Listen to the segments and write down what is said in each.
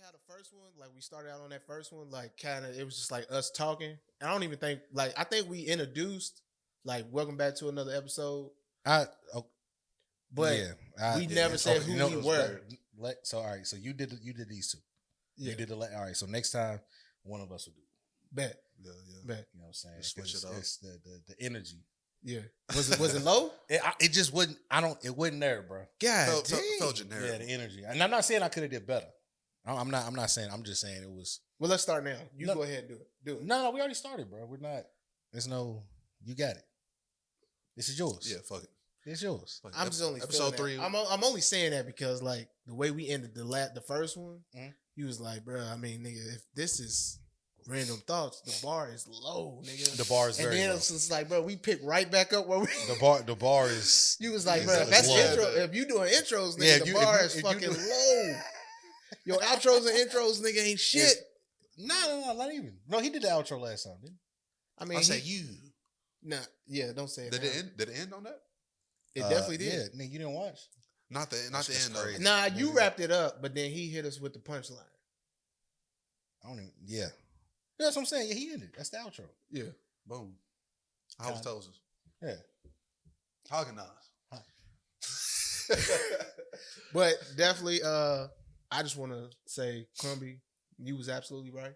how the first one, like we started out on that first one, like kind of it was just like us talking. I don't even think like I think we introduced like welcome back to another episode, I oh, but yeah, we never said who we were. So all right, so you did these two. Yeah, You did all right. So next time, one of us will do it. bet, Yeah. bet. You know what I'm saying? Just switch it up. It's the energy. Yeah, was it low? It just wasn't. It wasn't there, bro. God, Felt generic. Yeah, the energy. And I'm not saying I could have did better. I'm not saying. I'm just saying it was. well, let's start now. You No. go ahead and do it. Do it. No, we already started, bro. We're not. There's no. You got it. This is yours. Yeah, fuck it. It's yours. Fuck it. I'm just only episode feeling 3. that. I'm only saying that because like the way we ended the first one, Mhm. you was like, bro. I mean, nigga, if this is random thoughts, the bar is low, nigga. The bar is and very then low. it's just like, bro, we pick right back up where we. The bar is. You was like, is- bro, is that's low. intro. If you doing intros, nigga, Yeah, if the you- bar if is you fucking do- low. Your outros and intros, nigga, ain't shit. No, not even. No, he did the outro last time, didn't I mean, I say you. nah, yeah, don't say it. Did now. it end? Did it end on that? It he? definitely did. Yeah, nigga, you didn't watch. Not the That's end of crazy. it. Nah, you Yeah. wrapped it up, but then he hit us with the punchline. I don't even. Yeah. That's what I'm saying. Yeah, he ended. That's the outro. Yeah. Boom. I was told us. Yeah. Organized. But definitely, I just want to say, Crumby, you was absolutely right.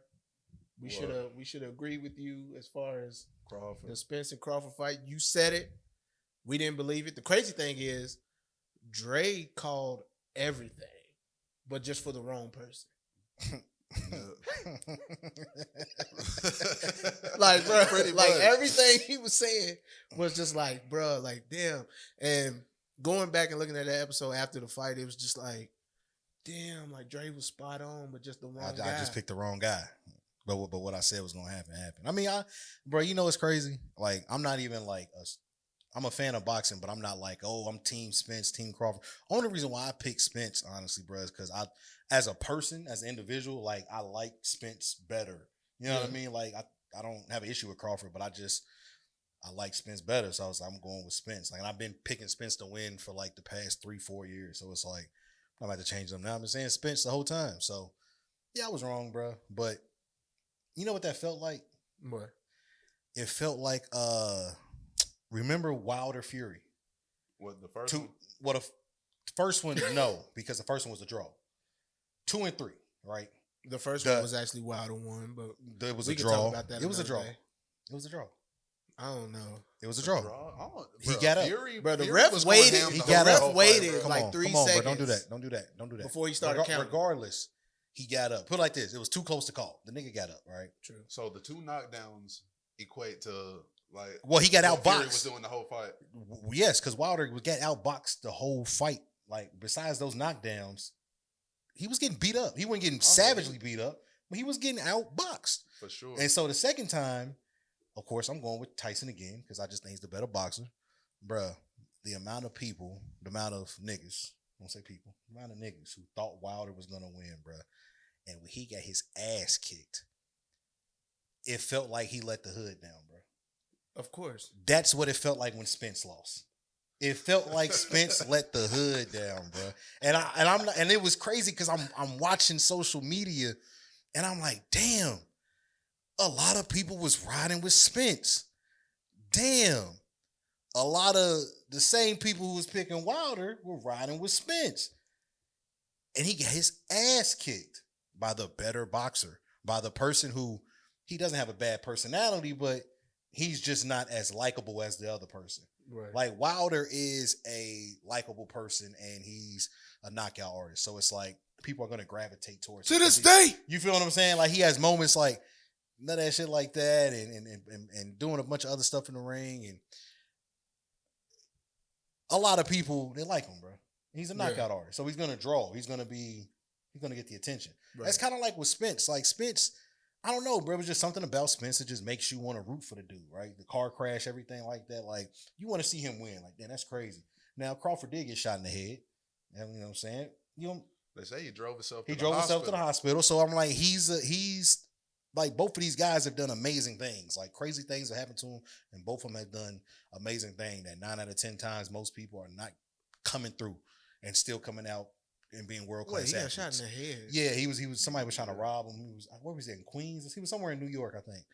We should have agreed with you as far as Crawford. the Spence and Crawford fight. You said it. We didn't believe it. The crazy thing is, Dre called everything, but just for the wrong person. Like, bro, Pretty like much. everything he was saying was just like, bro, like, damn. And going back and looking at that episode after the fight, it was just like, damn, like Dre was spot on, but just the wrong I guy. just picked the wrong guy. But what I said was gonna happen happened. I mean, bro, you know what's crazy? Like, I'm not even like I'm a fan of boxing, but I'm not like, oh, I'm Team Spence, Team Crawford. Only reason why I pick Spence, honestly, bro, is because as a person, as an individual, like I like Spence better. You know what I mean? Like I don't have an issue with Crawford, but I like Spence better. So I'm going with Spence. Like, and I've been picking Spence to win for like the past 3-4 years. So it's like I'm about to change them now. I've been saying Spence the whole time. So yeah, I was wrong, bro. But you know what that felt like? What? It felt like remember Wilder Fury? What, the first one? What first one? No, because the first one was a draw. 2 and 3, right? The first one was actually Wilder one, but It was we a can draw. talk about that It was a another draw. day. It was a draw. I don't know. It was a draw. He got up. Bro, the Fury ref was going waited. ham He the got whole up. fight, waited bro. like 3 Come on, seconds. bro. Don't do that. Don't do that. Before he started counting. Regardless, he got up. Put it like this. It was too close to call. The nigga got up, right? True. So the 2 knockdowns equate to like. Well, he got what Fury was outboxed. doing the whole fight. Yes, because Wilder was getting outboxed the whole fight. Like, besides those knockdowns, he was getting beat up. He wasn't getting savagely beat up, but he was getting outboxed. For sure. And so the second time, of course, I'm going with Tyson again because I just think he's the better boxer. Bruh, the amount of people, the amount of niggas, I don't say people, the amount of niggas who thought Wilder was going to win, bruh. And when he got his ass kicked, it felt like he let the hood down, bruh. Of course. That's what it felt like when Spence lost. It felt like Spence let the hood down, bro. And it was crazy because I'm watching social media and I'm like, damn, a lot of people was riding with Spence. Damn. A lot of the same people who was picking Wilder were riding with Spence. And he got his ass kicked by the better boxer, by the person who he doesn't have a bad personality, but he's just not as likable as the other person. Right. Like, Wilder is a likable person and he's a knockout artist. So it's like people are going to gravitate towards To him. this day. You feel what I'm saying? Like, he has moments like none of that shit like that and doing a bunch of other stuff in the ring. And a lot of people, they like him, bro. He's a knockout artist. So he's going to draw. He's going to get the attention. Right. That's kind of like with Spence. Like, Spence, I don't know, bro. It was just something about Spence that just makes you want to root for the dude, right? The car crash, everything like that. Like, you want to see him win. Like, damn, that's crazy. Now, Crawford did get shot in the head. You know what I'm saying? They say he drove himself. He drove himself to the hospital. So I'm like, he's like, both of these guys have done amazing things. Like, crazy things have happened to them, and both of them have done amazing things that 9 out of 10 times most people are not coming through and still coming out and being world Wait, class. he got shot in the head. Yeah, he was. Somebody was trying to rob him. He was. Where was he in Queens? He was somewhere in New York, I think.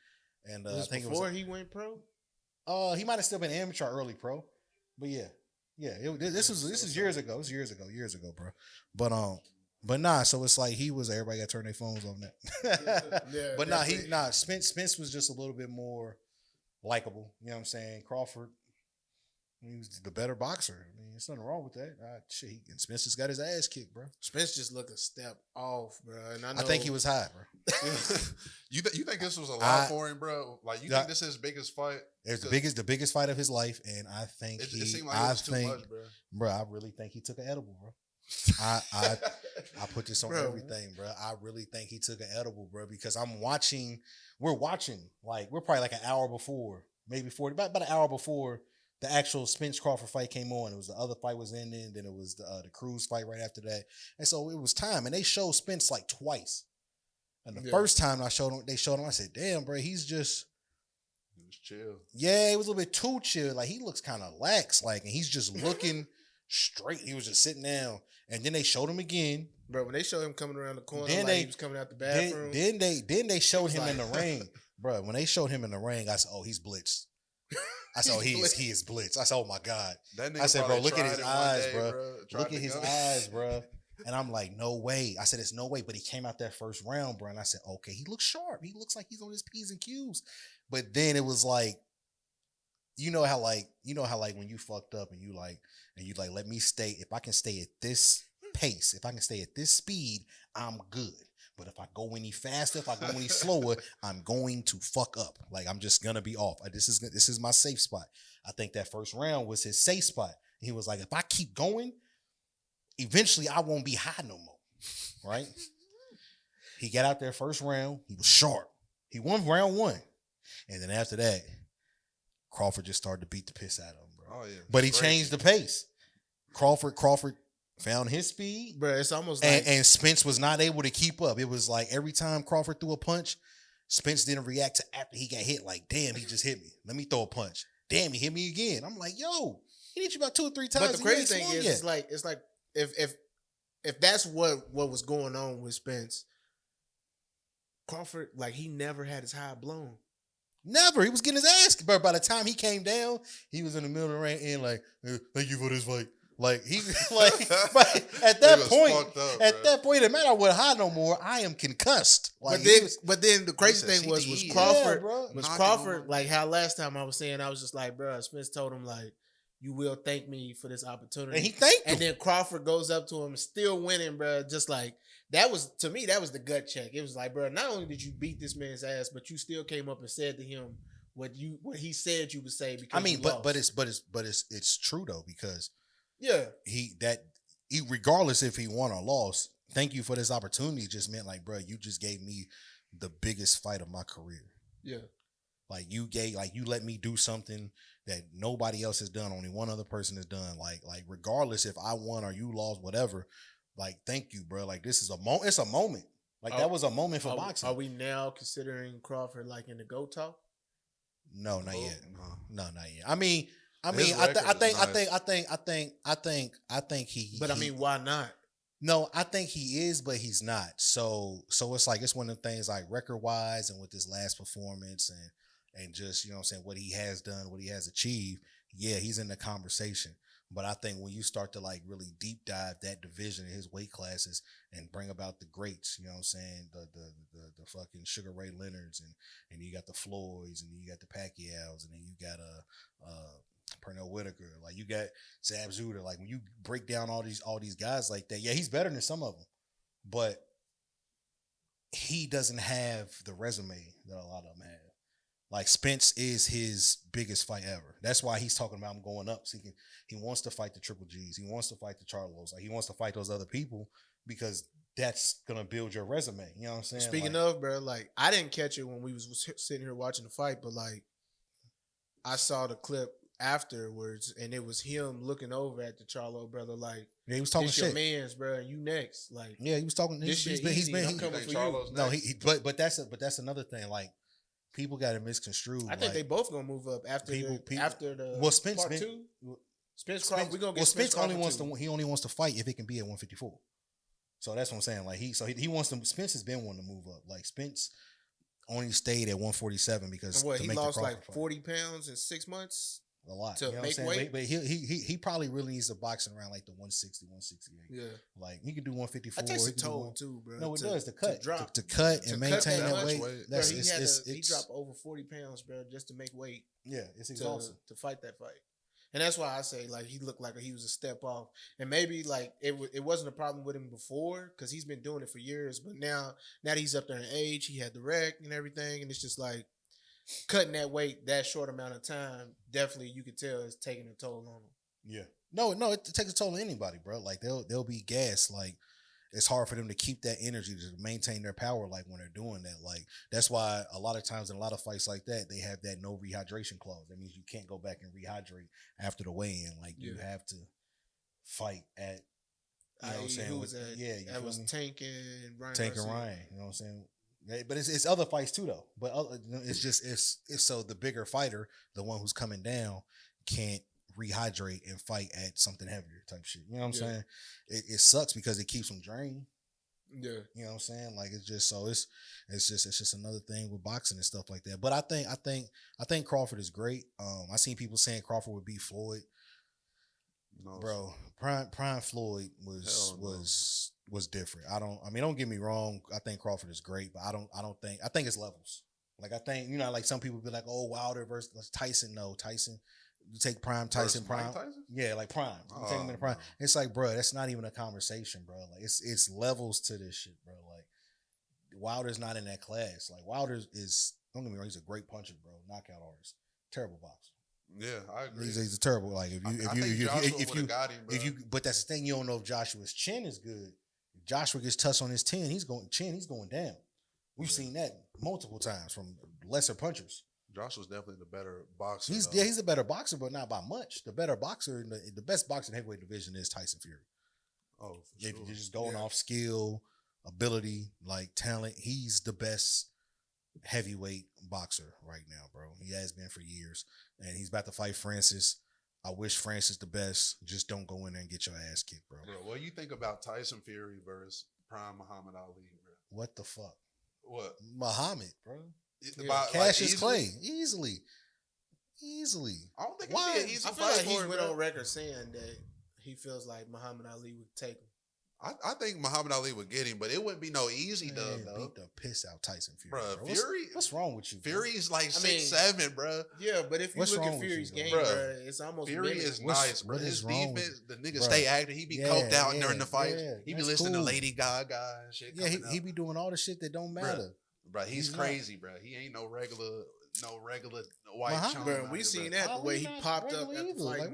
And I think before it was. he went pro. He might have still been amateur, or early pro, but yeah. This is years ago. It was years ago, bro. But nah. So it's like everybody got to turn their phones on that. Yeah, but Spence was just a little bit more likable. You know what I'm saying? Crawford, he was the better boxer. I mean, there's nothing wrong with that. And Spence just got his ass kicked, bro. Spence just looked a step off, bro. And I think he was high, bro. You think this was a lot for him, bro? Like, you think this is his biggest fight? It's the biggest fight of his life, and I think it seemed like it was too much, bro. I really think he took an edible, bro. I put this on everything, bro. I really think he took an edible, bro, because we're watching, like, we're probably like an hour before, maybe 40, about an hour before the actual Spence Crawford fight came on. It was the other fight was ending, then it was the Cruz fight right after that, and so it was time, and they showed Spence like twice. And the first time they showed him, I said, "Damn, bro, he's just." He was chill. Yeah, it was a little bit too chill. Like, he looks kind of lax, like, and he's just looking straight. He was just sitting down, and then they showed him again. Bro, when they showed him coming around the corner, Then he was coming out the bathroom. Then they showed him in the ring, bro. When they showed him in the ring, I said, "Oh, he's blitzed." I said, "Oh, he is blitzed." I said, "Oh my god." I said, "Bro, look at his eyes, bro. Look at his eyes, bro." And I'm like, "No way." I said, "It's no way." But he came out that first round, bro. And I said, "Okay, he looks sharp. He looks like he's on his P's and Q's." But then it was like, you know how when you fucked up and you let me stay. If I can stay at this pace, if I can stay at this speed, I'm good. But if I go any faster, if I go any slower, I'm going to fuck up. Like, I'm just gonna be off. This is my safe spot. I think that first round was his safe spot. And he was like, if I keep going, eventually I won't be high no more. Right? He got out there first round. He was sharp. He won round one. And then after that, Crawford just started to beat the piss out of him, bro. Oh, yeah. But he changed the pace. Crawford found his speed. Bro, it's almost like... And Spence was not able to keep up. It was like every time Crawford threw a punch, Spence didn't react to after he got hit. Like, damn, he just hit me. Let me throw a punch. Damn, he hit me again. I'm like, yo, he hit you about 2 or 3 times. But the crazy thing is, it's like if that's what was going on with Spence, Crawford, like, he never had his high blown. Never. He was getting his ass. But by the time he came down, he was in the middle of the ring and like, thank you for this fight. Like, he like, but at that point, it didn't matter what high no more. I am concussed. Like, but then the crazy thing was Crawford. Yeah, was Crawford, like how last time I was saying, I was just like, bro, Spence told him, like, you will thank me for this opportunity. And he thanked him. And then Crawford goes up to him, still winning, bro. Just like, that was, to me, that was the gut check. It was like, bro, not only did you beat this man's ass, but you still came up and said to him what he said you would say. Because I mean, but it's true though, because yeah, he regardless if he won or lost, thank you for this opportunity just meant like, bro, you just gave me the biggest fight of my career. Yeah. Like, you let me do something that nobody else has done. Only one other person has done. Like regardless if I won or you lost, whatever. Like, thank you, bro. Like, this is it's a moment. Like, that was a moment for boxing. Are we now considering Crawford like in the GOAT talk? No, not yet. No, not yet. I think he. But I mean, why not? No, I think he is, but he's not. So it's like, it's one of the things, like, record wise and with his last performance and just, you know what I'm saying, what he has done, what he has achieved. Yeah, he's in the conversation. But I think when you start to, like, really deep dive that division in his weight classes and bring about the greats, you know what I'm saying, the fucking Sugar Ray Leonards and you got the Floyds and you got the Pacquiaos and then you got Pernell Whitaker, like, you got Zab Zuder. Like, when you break down all these guys like that, yeah, he's better than some of them, but he doesn't have the resume that a lot of them have. Like, Spence is his biggest fight ever. That's why he's talking about him going up. So he wants to fight the Triple Gs. He wants to fight the Charlos. Like, he wants to fight those other people because that's gonna build your resume. You know what I'm saying? Speaking of, bro, like, I didn't catch it when we was sitting here watching the fight, but like, I saw the clip afterwards, and it was him looking over at the Charlo brother, like, yeah, he was talking this shit. Your man's, bro, and you next. Like, yeah, he was talking. This shit easy, I'm coming for you. No, but that's another thing. Like, people got it misconstrued. I think they both gonna move up after the well, Spence part 2. Spence Crawford, we gonna get Spence only Crawford he only wants to fight if it can be at 154. So that's what I'm saying. Like he wants to. Spence has been wanting to move up. Like Spence only stayed at 147 because And what, to he make lost the like Crawford fight. 40 pounds in 6 months A lot to you know what make I'm saying? weight. But he probably really needs to box around like the 160, 168. Yeah, Like he could do 154. that takes he a could do toll too, bro. No, it does to cut, drop, to cut to and cut maintain that that much weight. bro, That's he dropped over 40 pounds, bro, just to make weight yeah, it's exhausting. to fight that fight. And that's why I say like he looked like he was a step off, and maybe like it wasn't a problem with him before because he's been doing it for years. But now that he's up there in age, he had the wreck and everything, and it's just like cutting that weight that short amount of time. Definitely, you could tell it's taking a toll on him. Yeah, no, it takes a toll on anybody, bro. Like they'll be gassed. Like it's hard for them to keep that energy to maintain their power. Like when they're doing that, like that's why a lot of times in a lot of fights like that, they have that no rehydration clause. That means you can't go back and rehydrate after the weigh-in. Like you have to fight at. You know what I'm saying? Who was that? Yeah, that was Tank and Ryan. Tank and Ryan. You know what I'm saying? Yeah, but it's other fights too though. But it's just it's so the bigger fighter, the one who's coming down, can't rehydrate and fight at something heavier type shit. You know what I'm saying? It sucks because it keeps them drained. Yeah. You know what I'm saying? Like it's just so it's just another thing with boxing and stuff like that. But I think Crawford is great. I seen people saying Crawford would beat Floyd. No, bro, prime Floyd was different. Don't get me wrong. I think Crawford is great, but I think it's levels. Like I think, like some people be like, oh, Wilder versus Tyson. No, Tyson. You take prime Tyson, prime. Yeah, like prime. You take him in the prime. No. It's like, bro, that's not even a conversation, bro. Like it's levels to this shit, bro. Like Wilder's not in that class. Like Wilder is, don't get me wrong, he's a great puncher, bro. Knockout artist. Terrible boxer. Yeah, I agree. He's a terrible. Like if you, but that's the thing. You don't know if Joshua's chin is good. If Joshua gets touched on his he's going down. We've seen that multiple times from lesser punchers. Joshua's definitely the better boxer. He's a better boxer, but not by much. The better boxer, the best boxer in the heavyweight division is Tyson Fury. Oh, for sure. You're just going off skill, ability, like talent. He's the best heavyweight boxer right now, bro. He has been for years, and he's about to fight Francis. I wish Francis the best. Just don't go in there and get your ass kicked, bro. Bro, what do you think about Tyson Fury versus prime Muhammad Ali, bro? What the fuck? What? Muhammad, bro. Yeah. Cassius Clay, easily. I don't think it'd be an easy I feel fight like he for him, went bro. on record saying that he feels like Muhammad Ali would take him. I think Muhammad Ali would get him, but it wouldn't be no easy dub, though. Beat the piss out Tyson Fury, bro. Fury, what's wrong with you? Bro? Fury's like 6'7", bro. Yeah, but if you look at Fury's game, bro, it's almost Fury is nice, bro. His defense, the nigga stay active. He be coked out during the fights. He be listening to Lady Gaga and shit. Yeah, he be doing all the shit that don't matter. Bro, he's crazy, bro. He ain't no regular white chum. Bro, we seen that the way he popped up at the fight.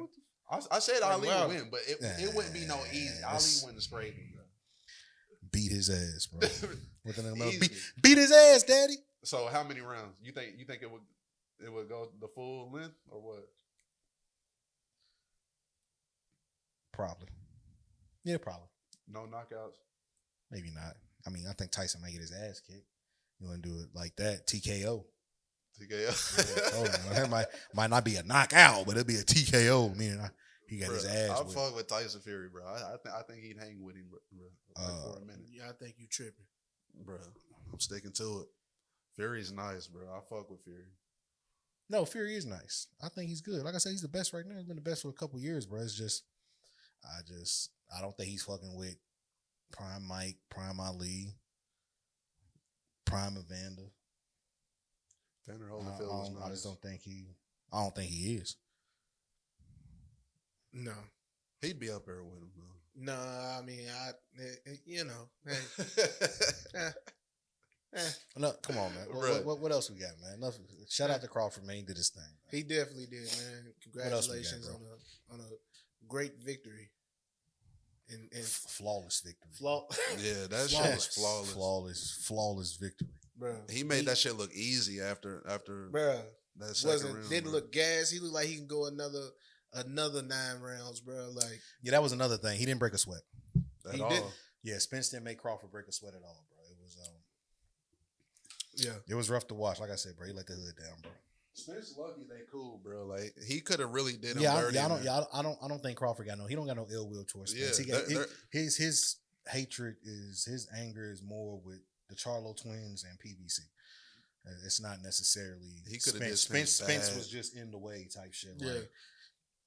I said Ali would win, but it wouldn't be no easy. Ali wouldn't scrape him, bro. Beat his ass, bro. Beat his ass, daddy. So how many rounds? You think it would go the full length or what? Probably. Yeah, probably. No knockouts? Maybe not. I think Tyson might get his ass kicked. You want to do it like that? TKO. TKO. That might not be a knockout, but it'll be a TKO. Meaning he got his ass. I'll fuck with Tyson Fury, bro. I think he'd hang with him for a minute. Yeah, I think you tripping, bro. I'm sticking to it. Fury's nice, bro. I fuck with Fury. No, Fury is nice. I think he's good. Like I said, he's the best right now. He's been the best for a couple years, bro. It's just, I don't think he's fucking with Prime Mike, Prime Ali, Prime Evander. Tanner Holyfield is nice. I just don't think I don't think he is. No. He'd be up there with him, though. No, I mean, No, come on, man. What else we got, man? Shout out to Crawford, man. He did his thing. Man. He definitely did, man. Congratulations on a great victory. And flawless victory. Yeah, that shit was flawless. Flawless victory. Bro, he made that shit look easy after bro, that second round. Didn't look gas. He looked like he can go another 9 rounds, bro. Like, yeah, that was another thing. He didn't break a sweat at all. Yeah, Spence didn't make Crawford break a sweat at all, bro. It was it was rough to watch. Like I said, bro, he let the hood down, bro. Spence lucky they cool, bro. Like he could have really did him dirty. I don't think Crawford got he don't got no ill will towards Spence. Yeah, hatred is his anger is more with the Charlo twins and PBC. It's not necessarily he could have Spence was just in the way type shit. Yeah. Like,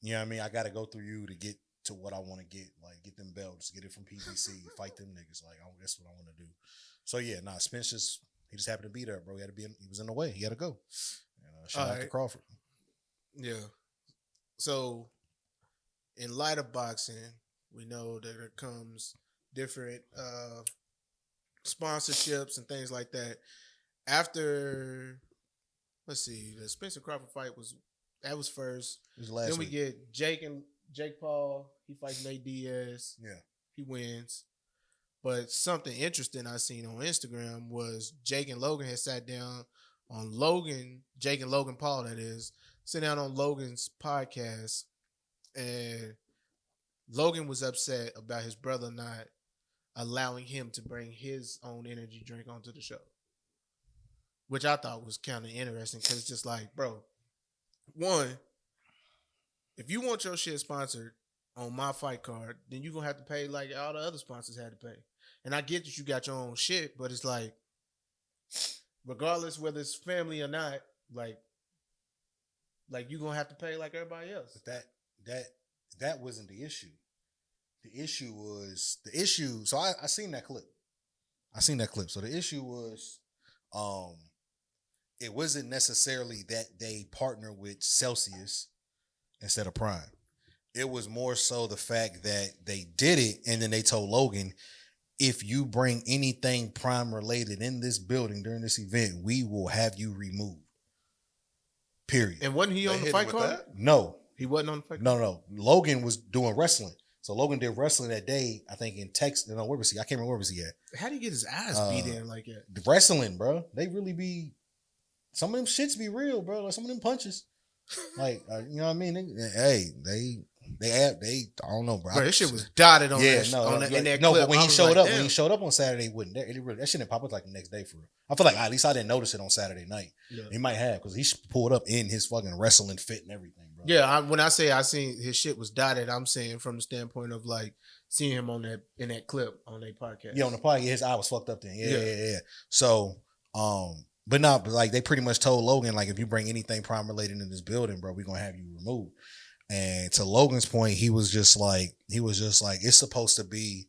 you know what I mean? I got to go through you to get to what I want to get. Like, get them belts, get it from PBC, fight them niggas. Like, that's what I want to do. So yeah, Spence he just happened to be there, bro. He was in the way. He had to go. Shout out to Crawford. Yeah. So, in light of boxing, we know that there comes different sponsorships and things like that. After, let's see, the Spencer Crawford fight was first. It was last then we week. get Jake Paul. He fights Nate Diaz. Yeah, he wins. But something interesting I seen on Instagram was Jake and Logan had sat down on Jake and Logan Paul, that is, sit down on Logan's podcast, and Logan was upset about his brother not allowing him to bring his own energy drink onto the show, which I thought was kind of interesting because it's just like, bro, one, if you want your shit sponsored on my fight card, then you're going to have to pay like all the other sponsors had to pay. And I get that you got your own shit, but it's like, regardless whether it's family or not, like you're going to have to pay like everybody else. But that wasn't the issue. The issue, so I seen that clip. So the issue was, it wasn't necessarily that they partner with Celsius instead of Prime. It was more so the fact that they did it, and then they told Logan, if you bring anything Prime related in this building during this event, we will have you removed. Period. And wasn't he on the fight card? No. He wasn't on the fight card? No. Logan was doing wrestling. So Logan did wrestling that day, I think in Texas. No, where was he? I can't remember where was he at. How did he get his ass beat in like that? The wrestling, bro. They really be, some of them shits be real, bro. Like some of them punches. Like, you know what I mean? They I don't know, bro. This shit was dotted on that. In that clip. But when he showed up on Saturday, he wouldn't. That shit didn't pop up like the next day for real. I feel like at least I didn't notice it on Saturday night. Yeah. He might have because he pulled up in his fucking wrestling fit and everything, bro. Yeah, when I say I seen his shit was dotted, I'm saying from the standpoint of like seeing him in that clip on their podcast. Yeah, on the podcast, his eye was fucked up then. Yeah. So, but like they pretty much told Logan, like, if you bring anything Prime related in this building, bro, we're gonna have you removed. And to Logan's point, he was just like, it's supposed to be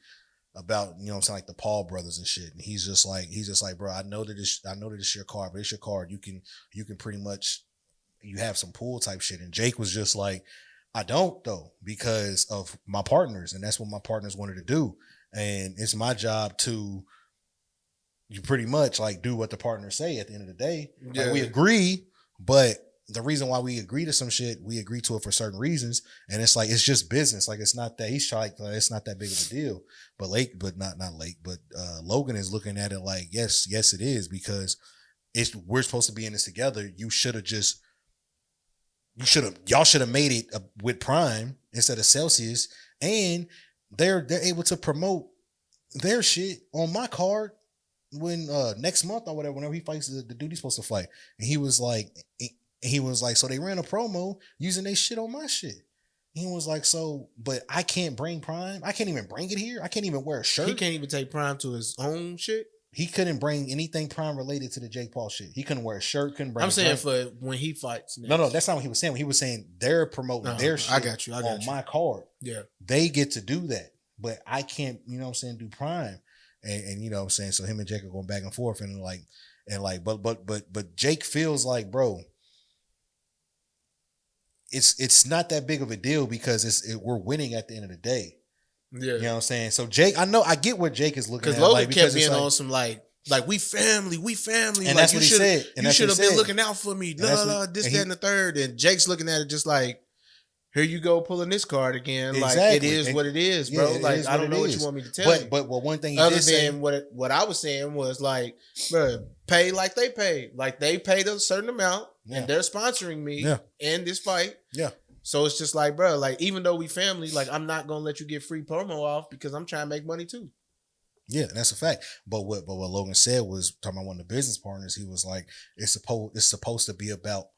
about, you know what I'm saying, like the Paul brothers and shit. And he's just like, bro, I know that it's your card, but it's your card. You can pretty much, you have some pool type shit. And Jake was just like, I don't though, because of my partners. And that's what my partners wanted to do. And it's my job to, you pretty much like do what the partners say at the end of the day. Yeah. Like, we agree, but the reason why we agree to some shit, we agree to it for certain reasons. And it's like, it's just business. Like, it's not that he's trying, it's not that big of a deal. But Logan is looking at it like, yes, it is, because we're supposed to be in this together. Y'all should have made it with Prime instead of Celsius. And they're able to promote their shit on my card when next month or whatever, whenever he fights the dude he's supposed to fight. And he was like, so they ran a promo using their shit on my shit. He was like, so, but I can't bring Prime. I can't even bring it here. I can't even wear a shirt. He can't even take Prime to his own shit. He couldn't bring anything Prime related to the Jake Paul shit. He couldn't wear a shirt. Couldn't bring. I'm saying for when he fights. Next. No, that's not what he was saying. He was saying they're promoting their shit. I got you. On my card. Yeah, they get to do that, but I can't. You know what I'm saying? Do Prime, and you know what I'm saying. So him and Jake are going back and forth, but Jake feels like, bro, it's not that big of a deal because we're winning at the end of the day. Yeah, you know what I'm saying. So Jake, I get what Jake is looking at. Because Logan kept being on some like we family, and like, that's what he said. And you should have been looking out for me. This, that, and the third. And Jake's looking at it just like, here you go, pulling this card again. Exactly. Like, it is what it is, bro. Like, I don't know what you want me to tell you. But one thing other than what I was saying was like, bro, pay like they paid. Like, they paid a certain amount, and they're sponsoring me in this fight. Yeah. So it's just like, bro, like, even though we family, like, I'm not gonna let you get free promo off because I'm trying to make money too. Yeah, that's a fact. But what Logan said was, talking about one of the business partners, he was like, it's supposed to be about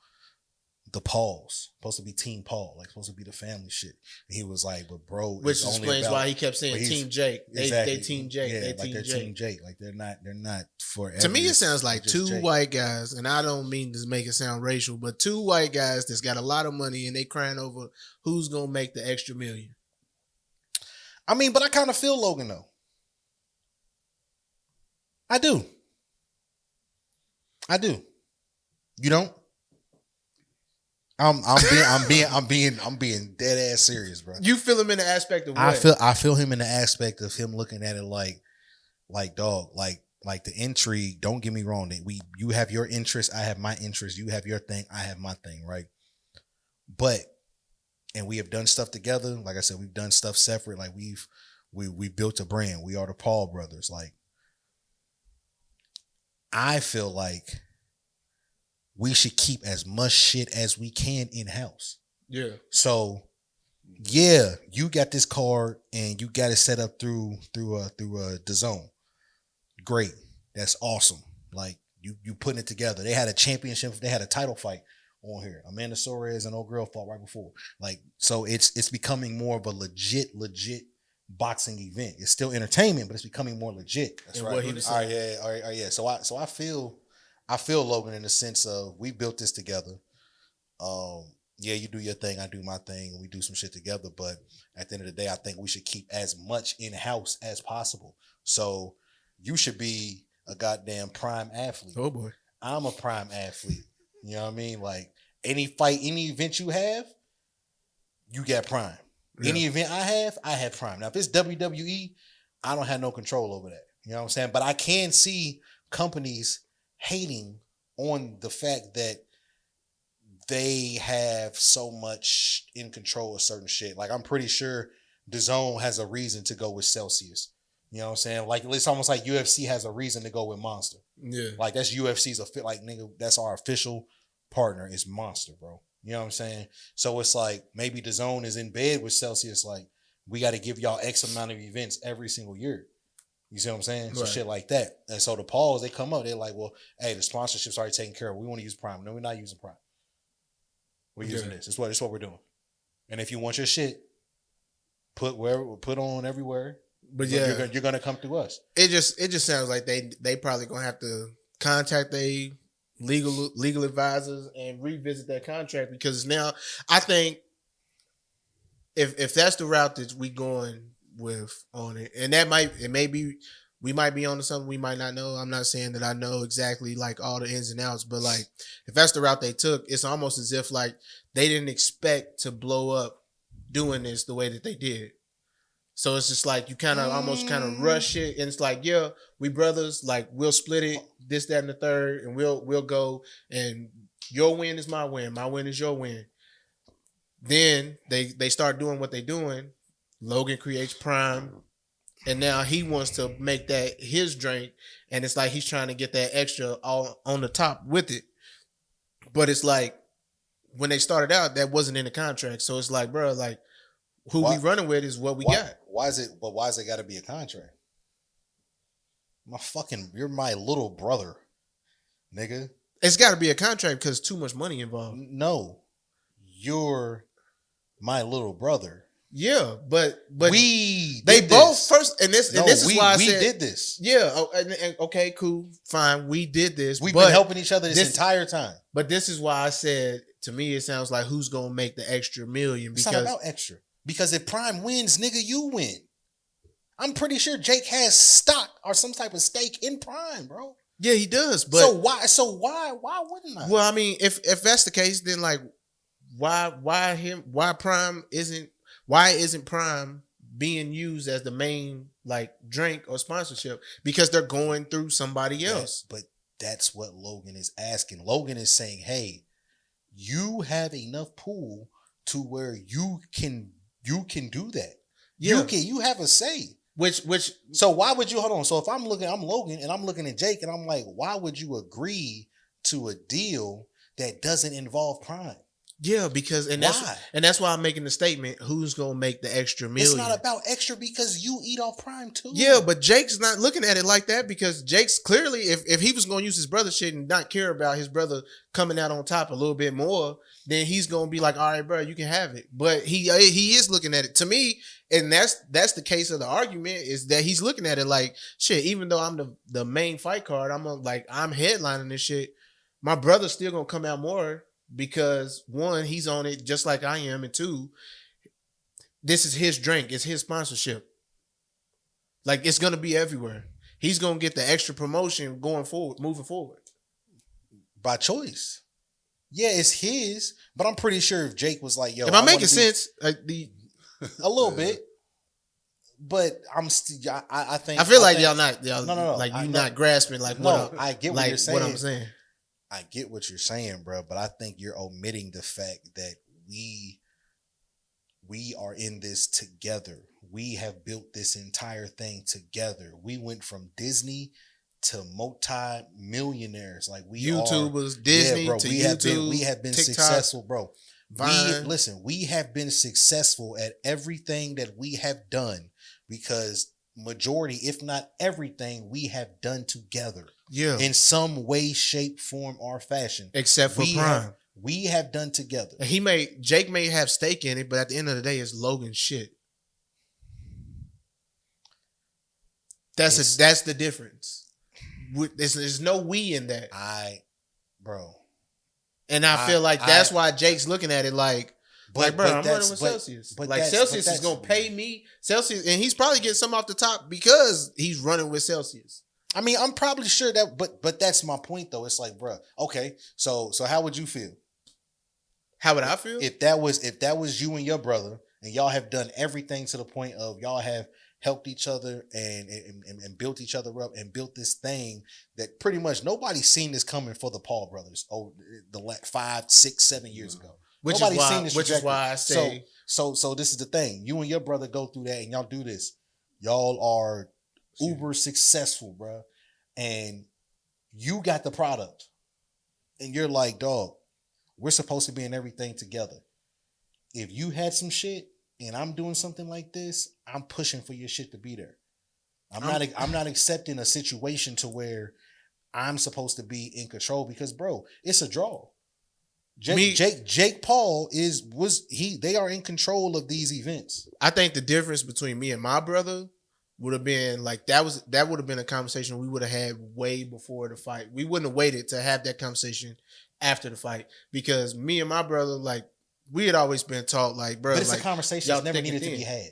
the Pauls, supposed to be Team Paul, like supposed to be the family shit. And he was like, but bro, which explains why he kept saying Team Jake. Exactly. They Team Jake. Yeah, they like Team they're Jake. Team Jake. Like they're not forever. To me, it sounds like two Jake. white guys, and I don't mean to make it sound racial, but two white guys that's got a lot of money and they crying over who's gonna make the extra million. I mean, but I kind of feel Logan though. I do. You don't? I'm being dead ass serious, bro. You feel him in the aspect of what? I feel him in the aspect of him looking at it like dog, like the intrigue. Don't get me wrong. You have your interest, I have my interest. You have your thing, I have my thing, right? And we have done stuff together. Like I said, we've done stuff separate. Like we built a brand. We are the Paul brothers. Like I feel like we should keep as much shit as we can in-house. Yeah. So, yeah, you got this card and you got it set up through DAZN. Great. That's awesome. Like, you putting it together. They had a championship. They had a title fight on here. Amanda Soares and old girl fought right before. Like, so it's becoming more of a legit boxing event. It's still entertainment, but it's becoming more legit. That's and right. All right, yeah. So I feel Logan in the sense of we built this together. Yeah, you do your thing, I do my thing, and we do some shit together. But at the end of the day, I think we should keep as much in-house as possible. So you should be a goddamn prime athlete. Oh boy. I'm a prime athlete. You know what I mean? Like any fight, any event you have, you got prime. Yeah. Any event I have prime. Now, if it's WWE, I don't have no control over that. You know what I'm saying? But I can see companies hating on the fact that they have so much in control of certain shit. Like, I'm pretty sure DAZN has a reason to go with Celsius. You know what I'm saying? Like, it's almost like UFC has a reason to go with Monster. Yeah. Like, that's UFC's, like, nigga, that's our official partner is Monster, bro. You know what I'm saying? So it's like maybe DAZN is in bed with Celsius. Like, we got to give y'all X amount of events every single year. You see what I'm saying? Right. So shit like that. And so the Pauls, they come up, they're like, well, hey, the sponsorship's already taken care of. We want to use Prime. No, we're not using Prime. We're using this. It's what we're doing. And if you want your shit, put on everywhere. But yeah, you're gonna come through us. It just sounds like they probably gonna have to contact they legal advisors and revisit that contract, because now I think if that's the route that we going with on it, and we might be onto something we might not know. I'm not saying that I know exactly like all the ins and outs, but like if that's the route they took, it's almost as if like they didn't expect to blow up doing this the way that they did. So it's just like you kind of almost kind of rush it, and it's like, yeah, we brothers, like we'll split it, this, that, and the third, and we'll go, and your win is my win is your win. Then they start doing what they're doing. Logan creates Prime, and now he wants to make that his drink, and it's like he's trying to get that extra all on the top with it. But it's like when they started out, that wasn't in the contract. So it's like, bro, like who we running with is what we got. Why is it got to be a contract? You're my little brother, nigga. It's got to be a contract because too much money involved. No, you're my little brother. Yeah, but they both first, and this is why I said we did this. Yeah, and okay, cool, fine, we did this. We've been helping each other this entire time. But this is why I said, to me, it sounds like who's gonna make the extra million? It's not about extra. Because if Prime wins, nigga, you win. I'm pretty sure Jake has stock or some type of stake in Prime, bro. Yeah, he does. But why wouldn't I? Well, I mean, if that's the case, then like, why isn't Prime being used as the main like drink or sponsorship? Because they're going through somebody else. But that's what Logan is asking. Logan is saying, hey, you have enough pool to where you can do that. Yeah. You have a say. So why would you hold on? So if I'm Logan and I'm looking at Jake and I'm like, why would you agree to a deal that doesn't involve Prime? Yeah, because and that's why I'm making the statement. Who's gonna make the extra million? It's not about extra because you eat off Prime too. Yeah, but Jake's not looking at it like that because Jake's clearly, if he was gonna use his brother shit and not care about his brother coming out on top a little bit more, then he's gonna be like, all right, bro, you can have it. But he is looking at it to me, and that's the case of the argument is that he's looking at it like shit. Even though I'm the main fight card, I'm headlining this shit. My brother's still gonna come out more. Because one, he's on it just like I am, and two, this is his drink, it's his sponsorship. Like it's gonna be everywhere. He's gonna get the extra promotion going forward, moving forward. By choice. Yeah, it's his, but I'm pretty sure if Jake was like, yo, if I'm making sense, a little bit. But I'm still I think I feel like y'all not no. Like you not grasping like what I get what you're saying. What I'm saying. I get what you're saying, bro, but I think you're omitting the fact that we are in this together. We have built this entire thing together. We went from Disney to multi-millionaires. Like YouTubers, Disney bro, to we have been TikTok, successful, bro. Vine. We have been successful at everything that we have done because majority, if not everything, we have done together. Yeah. In some way, shape, form, or fashion. Except for Prime. We have done together. Jake may have stake in it, but at the end of the day, it's Logan's shit. That's the difference. There's no we in that. Bro. And I feel like that's why Jake's looking at it like, bro, I'm running with Celsius. But like Celsius is gonna pay me Celsius, and he's probably getting some off the top because he's running with Celsius. I mean, I'm probably sure that, but that's my point though. It's like, bro, okay, so how would you feel? How would I feel? If that was you and your brother, and y'all have done everything to the point of y'all have helped each other and built each other up and built this thing that pretty much nobody's seen this coming for the Paul brothers. The 5, 6, 7 years ago. Which is why I say. So this is the thing. You and your brother go through that, and y'all do this. Y'all are uber successful, bro, and you got the product, and you're like, dog, we're supposed to be in everything together. If you had some shit and I'm doing something like this, I'm pushing for your shit to be there. I'm not accepting a situation to where I'm supposed to be in control because, bro, it's a draw. Jake Paul they are in control of these events. I think the difference between me and my brother would have been like that would have been a conversation we would have had way before the fight. We wouldn't have waited to have that conversation after the fight because me and my brother, like, we had always been taught, like, bro, but it's like, a conversation that never needed to be had.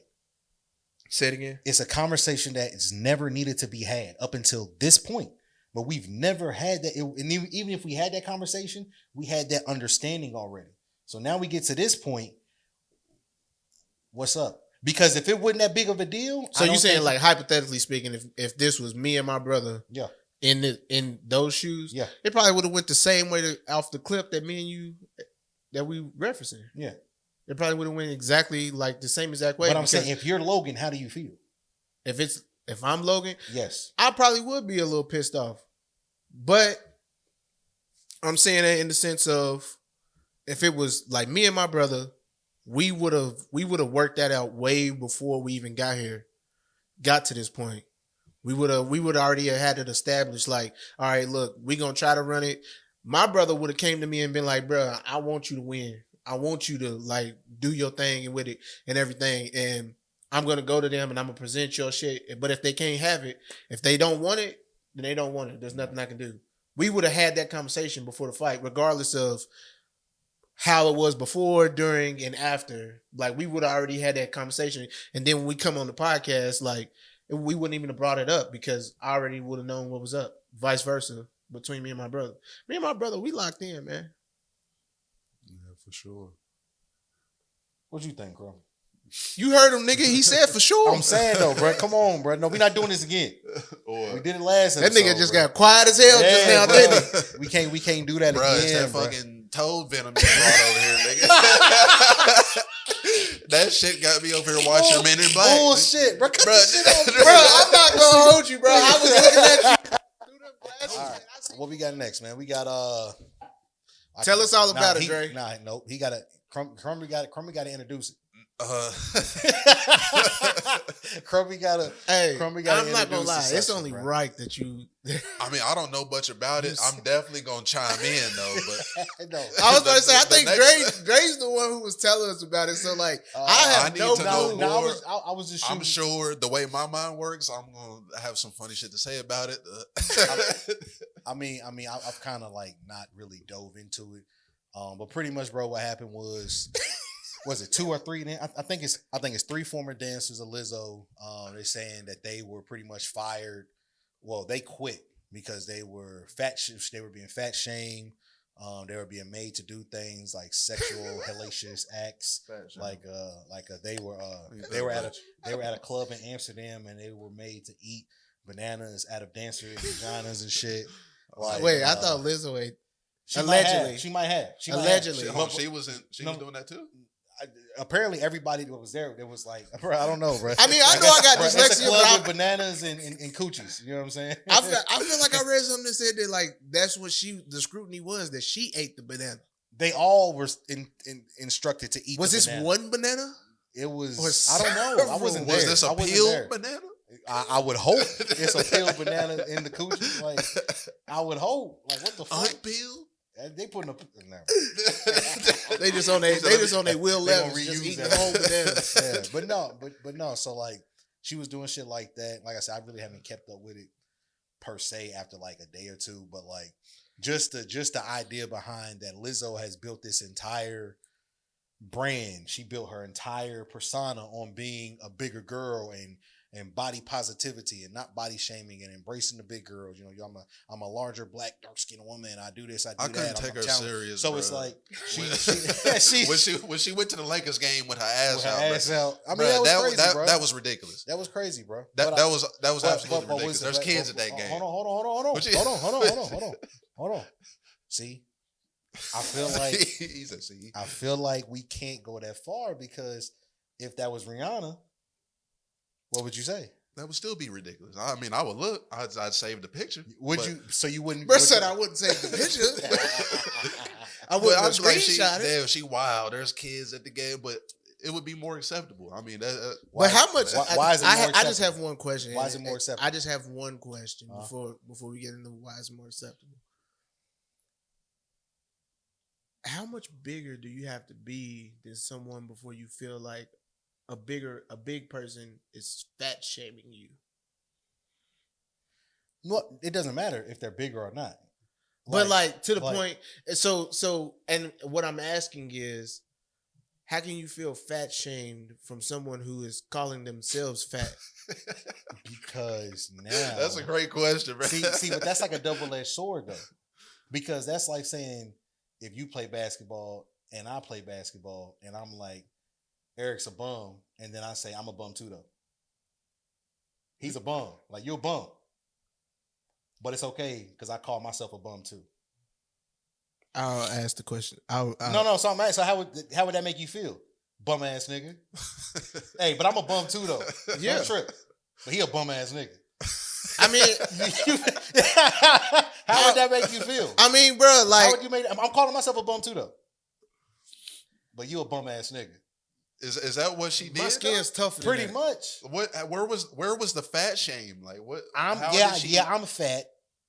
Say it again. It's a conversation that is never needed to be had up until this point. But we've never had that. And even if we had that conversation, we had that understanding already. So now we get to this point. What's up? Because if it wasn't that big of a deal, so you saying, like, hypothetically speaking, if this was me and my brother, yeah, in those shoes, yeah, it probably would have went the same way off the clip that me and you that we referencing. Yeah, it probably would have went exactly like the same exact way. But I'm saying, if you're Logan, how do you feel? If I'm Logan, yes, I probably would be a little pissed off. But I'm saying that in the sense of if it was like me and my brother, we would have worked that out way before we even got to this point. We would already have had it established. Like, all right, look, we gonna try to run it. My brother would have came to me and been like, bro, I want you to win. I want you to, like, do your thing and with it and everything. And I'm gonna go to them and I'm gonna present your shit. But if they can't have it, if they don't want it, then they don't want it. There's nothing I can do. We would have had that conversation before the fight, regardless of how it was before, during, and after. Like, we would have already had that conversation. And then when we come on the podcast, like, we wouldn't even have brought it up because I already would have known what was up. Vice versa between me and my brother. Me and my brother, we locked in, man. Yeah, for sure. What you think, bro? You heard him, nigga. He said for sure. I'm saying though, bro. Come on, bro. No, we're not doing this again. We did it last episode. That nigga just got quiet as hell just now, didn't he? We can't do that bro, again. It's that fucking toad venom you brought over here, nigga. That shit got me over here watching Men in Black. Bullshit, bro. Cut Bro, this shit off, Bro, I'm not gonna hold you, bro. I was looking at you. All right, what we got next, man? We got all Tell us all about it, Dre. Nope. He got to. Crumby got to introduce it. Crumby gotta. I'm not gonna lie. It's only right that you. I mean, I don't know much about it. I'm definitely gonna chime in though. But no. I was gonna say, I think Dre's the one who was telling us about it. So like, I have no clue. No, I was just. I'm sure the way my mind works, I'm gonna have some funny shit to say about it. I mean, I've kind of like not really dove into it, but pretty much, bro, what happened was it 2 or 3? I think it's 3 former dancers of Lizzo. They're saying that they were pretty much fired. Well, they quit because they were they were being fat shamed. They were being made to do things like sexual hellacious acts. They were at a club in Amsterdam and they were made to eat bananas out of dancers' vaginas and shit. Like, wait, I thought Lizzo ate. Allegedly, she might have. Allegedly, she was doing that too. Apparently, everybody that was there, was like, bro, I don't know, bro. I mean, I know I got dyslexia, it's a club with bananas and coochies. You know what I'm saying? I feel like I read something that said that like that's what the scrutiny was, that she ate the banana. They all were instructed to eat. Was this banana. one banana? It was. I don't know. I wasn't there. Was this a peeled banana? I would hope it's a peeled banana in the coochie. Like, I would hope. Like, what the fuck? Unpeeled? They putting a they just on their wheel levels, just eating the whole banana. Yeah, but no. So like, she was doing shit like that. Like I said, I really haven't kept up with it per se after like a day or two. But like, just the idea behind that, Lizzo has built this entire brand. She built her entire persona on being a bigger girl and body positivity and not body shaming and embracing the big girls. You know, I'm a larger black dark skinned woman. I do this. I do that. I couldn't take her serious. So bro. It's like when she went to the Lakers game with her ass out. I mean, that was ridiculous. That was crazy, bro. That was absolutely ridiculous. There's kids at that game. Hold on. See, I feel like we can't go that far, because if that was Rihanna, what would you say? That would still be ridiculous. I mean, I would look. I'd save the picture. Would you? So you wouldn't? Bro said I wouldn't save the picture. I wouldn't screenshot it. Damn, she wild. There's kids at the game, but it would be more acceptable. I mean, but how much? Why is it more acceptable? I just have one question. Why is it more acceptable? I just have one question before we get into why is it more acceptable. How much bigger do you have to be than someone before you feel like a big person is fat shaming you? Well, it doesn't matter if they're bigger or not. But like to the point. So, and what I'm asking is, how can you feel fat shamed from someone who is calling themselves fat? Because now that's a great question, bro. See, but that's like a double-edged sword though, because that's like saying if you play basketball and I play basketball and I'm like, Eric's a bum, and then I say I'm a bum too though. He's a bum. Like, you're a bum. But it's okay because I call myself a bum too. I'll ask the question. No. So I'm asking, how would that make you feel? Bum ass nigga. Hey, but I'm a bum too though. Yeah. Don't trip. But he a bum ass nigga. I mean, how would that make you feel? I mean, bro, like, how would you I'm calling myself a bum too though. But you a bum ass nigga. Is that what she did? My skin's tougher. Pretty much. Where was the fat shame? Like what? I'm fat.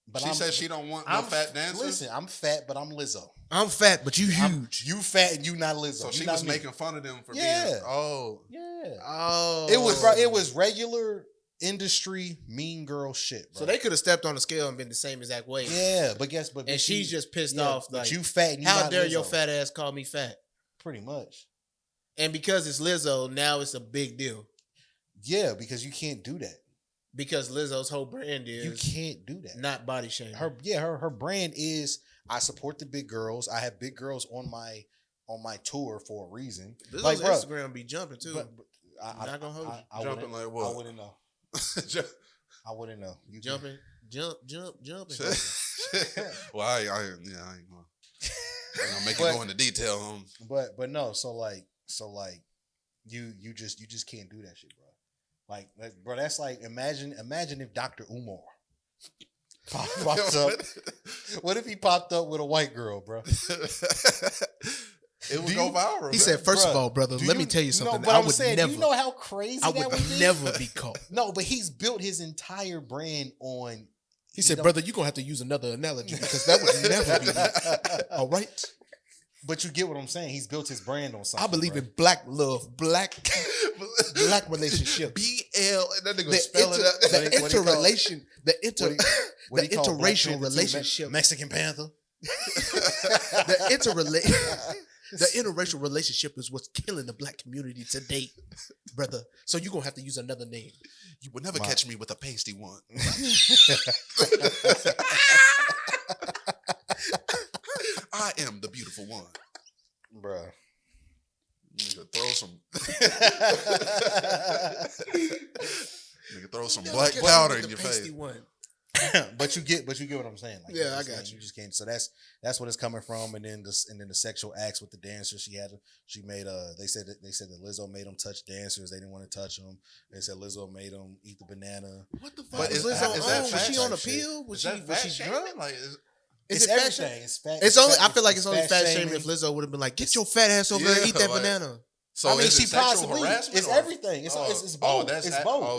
But she said she don't want no fat dancers. Listen, I'm fat, but I'm Lizzo. I'm fat, but you huge. You fat and you not Lizzo. So she was making fun of them for being. Oh. Yeah. Oh. It was regular industry mean girl shit, bro. So they could have stepped on the scale and been the same exact weight. Yeah, but she's just pissed off. But like, you fat and you how not dare Lizzo. your fat ass call me fat? Pretty much. And because it's Lizzo, now it's a big deal. Yeah, because you can't do that. Because Lizzo's whole brand is you can't do that. Not body shaming. Her brand is I support the big girls. I have big girls on my tour for a reason. Lizzo's like, Instagram be jumping too. But I'm not gonna hold you. Jumping like what? I wouldn't know. I wouldn't know. You jumping. Well, I ain't gonna. I'm making go into detail. But no. So like you just can't do that shit, bro. Like, bro, that's like imagine if Dr. Umar popped up? What if he popped up with a white girl, bro? It would go viral. He said, first of all, brother, let me tell you something. I would never. Do you know how crazy I that would would be? never be caught. No, but he's built his entire brand on. He said, brother, you're going to have to use another analogy because that would never be me. All right? But you get what I'm saying. He's built his brand on something. I believe in black love, black relationship. BL, and that nigga spell it out. The interracial relationship. Mexican Panther. The interracial relationship is what's killing the black community today, brother. So you're going to have to use another name. You will never catch me with a pasty one. I am the beautiful one. Bruh. Nigga throw some black powder in your face. but you get what I'm saying. Like, yeah, I got you. You just can't. So that's what it's coming from. And then the sexual acts with the dancers. She made they said that Lizzo made them touch dancers. They didn't want to touch them. They said Lizzo made them eat the banana. What the fuck is Lizzo on? Was she on a pill? Was she drunk? Like, is it everything? It's only. I feel like it's only fat shaming if Lizzo would have been like, "Get your fat ass over here and eat that banana." So I mean, she possibly. It's everything. It's both. It's both.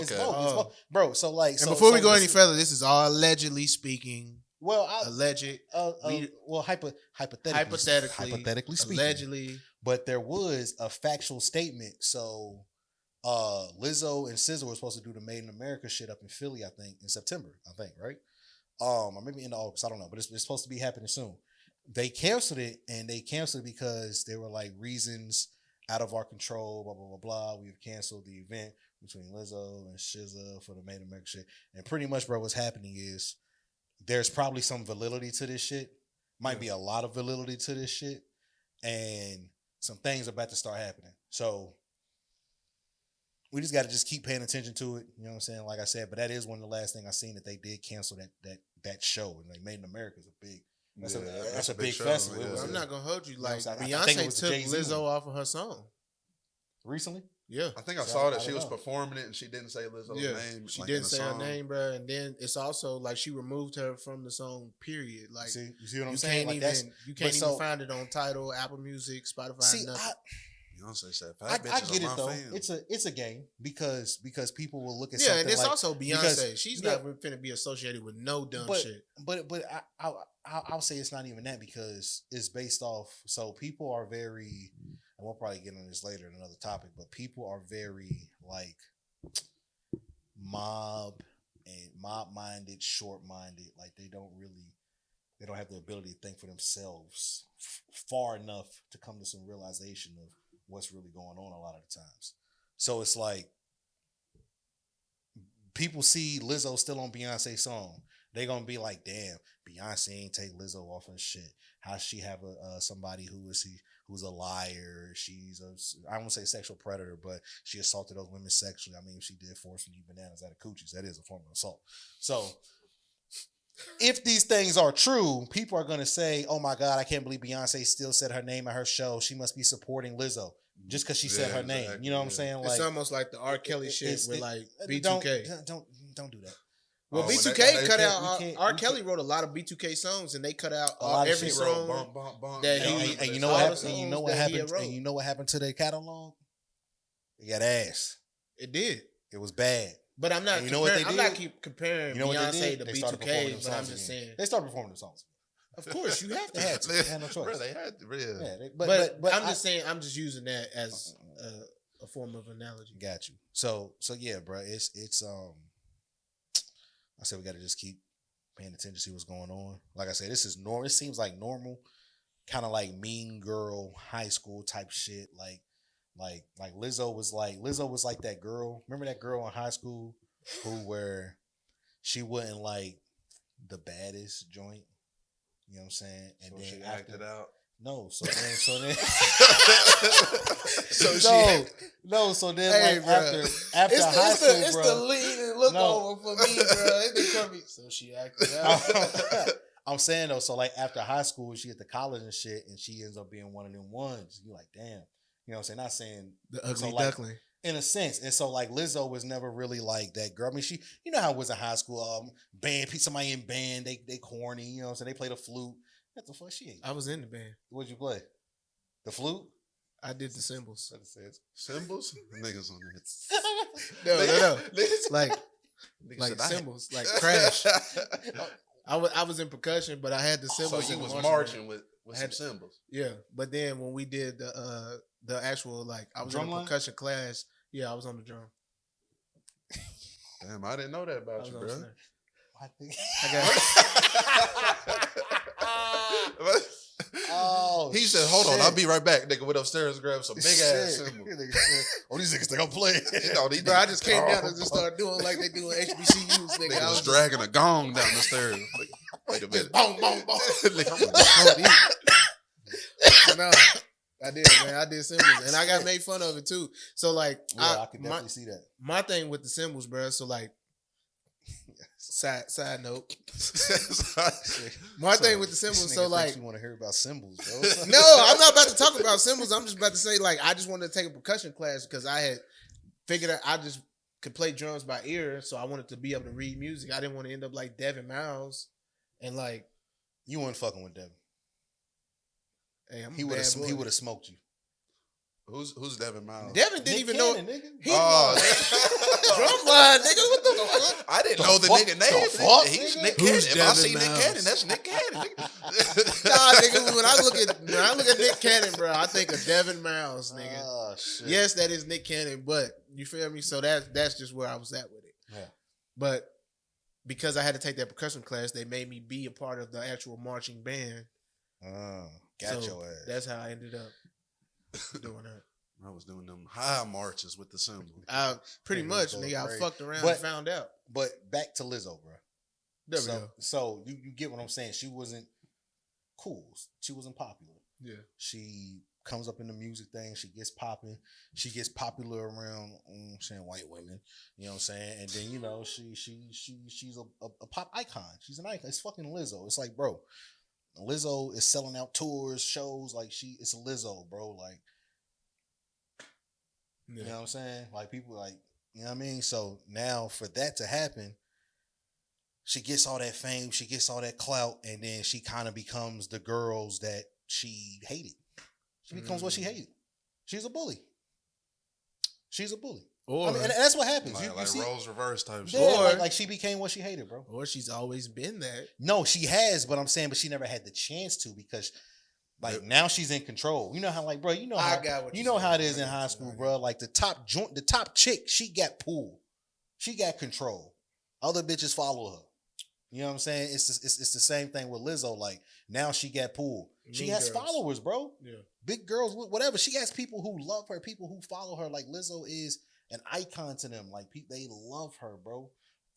It's both, bro. So like, and before we go any further, this is all allegedly speaking. Well, hypothetically speaking, allegedly. But there was a factual statement. So, Lizzo and SZA were supposed to do the Made in America shit up in Philly, I think, in September. I think, right? Or maybe in August. I don't know, but it's supposed to be happening soon. They canceled it, and they canceled it because there were like reasons out of our control. Blah blah blah blah. We've canceled the event between Lizzo and SZA for the Made in America shit. And pretty much, bro, what's happening is there's probably some validity to this shit. Might be a lot of validity to this shit, and some things are about to start happening. So we just got to just keep paying attention to it. You know what I'm saying? Like I said, but that is one of the last things I seen that they did cancel that show. And like Made in America is a big. That's a big festival. Yeah. I'm not gonna hold you. Like, Beyonce took Lizzo off of her song recently. Yeah, I think I saw that she was performing it and she didn't say Lizzo's name. She didn't say her name, bro. And then it's also like she removed her from the song. Period. Like, you see what I'm saying? You can't even find it on Tidal, Apple Music, Spotify. Nothing. Beyonce said, I get it though. It's a game because people will look at and it's also Beyonce. She's not finna be associated with no dumb shit. But I'll say it's not even that because it's based off. So people are very, and we'll probably get on this later in another topic. But people are very like mob minded, short minded. Like they don't have the ability to think for themselves far enough to come to some realization of what's really going on a lot of the times. So it's like people see Lizzo still on Beyonce's song. They're going to be like, damn, Beyonce ain't take Lizzo off her shit. How she have somebody who's a liar. She's I won't say sexual predator, but she assaulted those women sexually. I mean, she did forcefully eat bananas out of coochies. That is a form of assault. So if these things are true, people are going to say, oh my God, I can't believe Beyonce still said her name at her show. She must be supporting Lizzo just because she said her name. You know what I'm saying? Like, it's almost like the R. Kelly shit with like B2K. Don't do that. Well, B2K cut out. R. Kelly wrote a lot of B2K songs, and they cut out every song. And you know what happened? And you know what happened? And you know what happened to their catalog? It got ass. It did. It was bad. But I'm not. I'm not comparing Beyonce to B2K. But I'm just saying they started performing the songs. Of course, you have to. They had no choice. Bro, they had to. Yeah. But I'm just saying. I'm just using that as a form of analogy. Got you. So yeah, bro. It's I said we got to just keep paying attention, see what's going on. Like I said, this is normal. It seems like normal, kind of like Mean Girl, high school type shit. Like Lizzo was like that girl. Remember that girl in high school where she wasn't like the baddest joint. You know what I'm saying? And so then she acted out. No, so then hey, like after high school, it's the lean and look over for me, bro. So she acted out. I'm saying though, so like after high school, she get to college and shit, and she ends up being one of them ones. You like, damn, you know what I'm saying? Not saying the ugly duckling. In a sense. And so like Lizzo was never really like that girl. I mean, she, you know how it was in high school, band, somebody in band, they corny, you know what I'm saying? They play the flute. What the fuck she ain't? I was in the band. What'd you play? The flute? I did the cymbals. Cymbals? Niggas on that. No. Like cymbals, like Crash. I was in percussion, but I had the cymbals. So you in was the marching with some cymbals. Yeah, but then when we did the actual, like, I was Drum in a line? percussion class. Yeah, I was on the drum. Damn, I didn't know that about you, bro. He said, "Hold on, I'll be right back." Nigga went upstairs and grabbed some big ass cymbals. Oh, these niggas think I'm playing. Bro, I just came down and just started doing like they do in HBCUs. Nigga, I was dragging a gong down the stairs. Like, wait a minute. Boom, boom, boom. No, I did, man. I did cymbals, and I got made fun of it too. So like, I can definitely see that. My thing with the cymbals, bro. So like, side note. My thing with the cymbals. So like, you want to hear about cymbals, bro? No, I'm not about to talk about cymbals. I'm just about to say, like, I just wanted to take a percussion class because I had figured out I just could play drums by ear, so I wanted to be able to read music. I didn't want to end up like Devin Miles, and like, you weren't fucking with Devin. Hey, he would have smoked you. Who's Devin Miles? Devin didn't even know. Nigga. Drumline, nigga. What the fuck? I didn't know the nigga name. He's Nick Cannon. If I see Nick Miles? Cannon, that's Nick Cannon. Nah, nigga. When I look at Nick Cannon, bro, I think of Devin Miles, nigga. Oh shit. Yes, that is Nick Cannon, but you feel me? So that's just where I was at with it. Yeah. But because I had to take that percussion class, they made me be a part of the actual marching band. Got your ass. That's how I ended up doing that. I was doing them high marches with the cymbal. Pretty much, nigga. I fucked around and found out. But back to Lizzo, bro. There we go. So you get what I'm saying. She wasn't cool. She wasn't popular. Yeah. She comes up in the music thing. She gets popping. She gets popular around, saying white women. You know what I'm saying? And then, you know, she's a pop icon. She's an icon. It's fucking Lizzo. It's like, bro, Lizzo is selling out tours, shows. Like, it's a Lizzo, bro. Like, you know what I'm saying? Like, people, like, you know what I mean? So now for that to happen, she gets all that fame, she gets all that clout, and then she kind of becomes the girls that she hated. She becomes what she hated. She's a bully. She's a bully. Or, I mean, and that's what happens. Like, you see, roles reverse type shit. Yeah, like she became what she hated, bro. Or she's always been that. No, she has, but I'm saying, but she never had the chance to because, like, now she's in control. You know how, like, bro, you know how how it is in high school, bro. Like the top chick, she got pulled, she got control. Other bitches follow her. You know what I'm saying? It's the same thing with Lizzo. Like, now she got pulled. She has followers, bro. Yeah, big girls, whatever. She has people who love her, people who follow her. Like, Lizzo is an icon to them. Like, they love her, bro.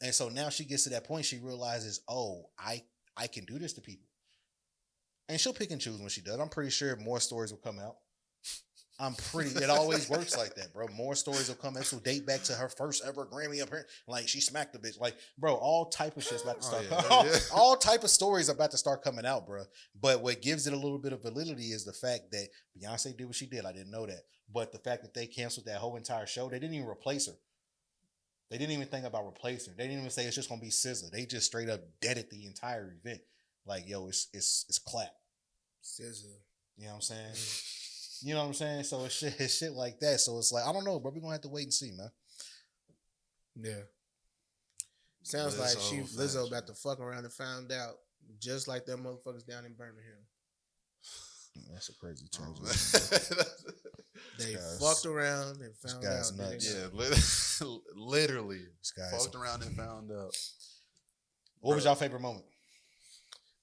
And so now she gets to that point. She realizes, oh, I can do this to people. And she'll pick and choose when she does. I'm pretty sure more stories will come out. It always works like that, bro. More stories will come out. This will date back to her first ever Grammy appearance. Like, she smacked the bitch. Like, bro, all type of shit's about to start. All type of stories about to start coming out, bro. But what gives it a little bit of validity is the fact that Beyonce did what she did. I didn't know that. But the fact that they canceled that whole entire show, they didn't even replace her. They didn't even think about replacing her. They didn't even say it's just gonna be SZA. They just straight up deaded the entire event. Like, yo, it's clap. SZA. You know what I'm saying? You know what I'm saying? So it's shit like that. So it's like, I don't know, bro. We're gonna have to wait and see, man. Yeah. Sounds like Lizzo about to fuck around and found out, just like them motherfuckers down in Birmingham. That's a crazy term. They fucked around and found out. Nuts. Yeah, literally. Fucked around and found out. What was y'all favorite moment?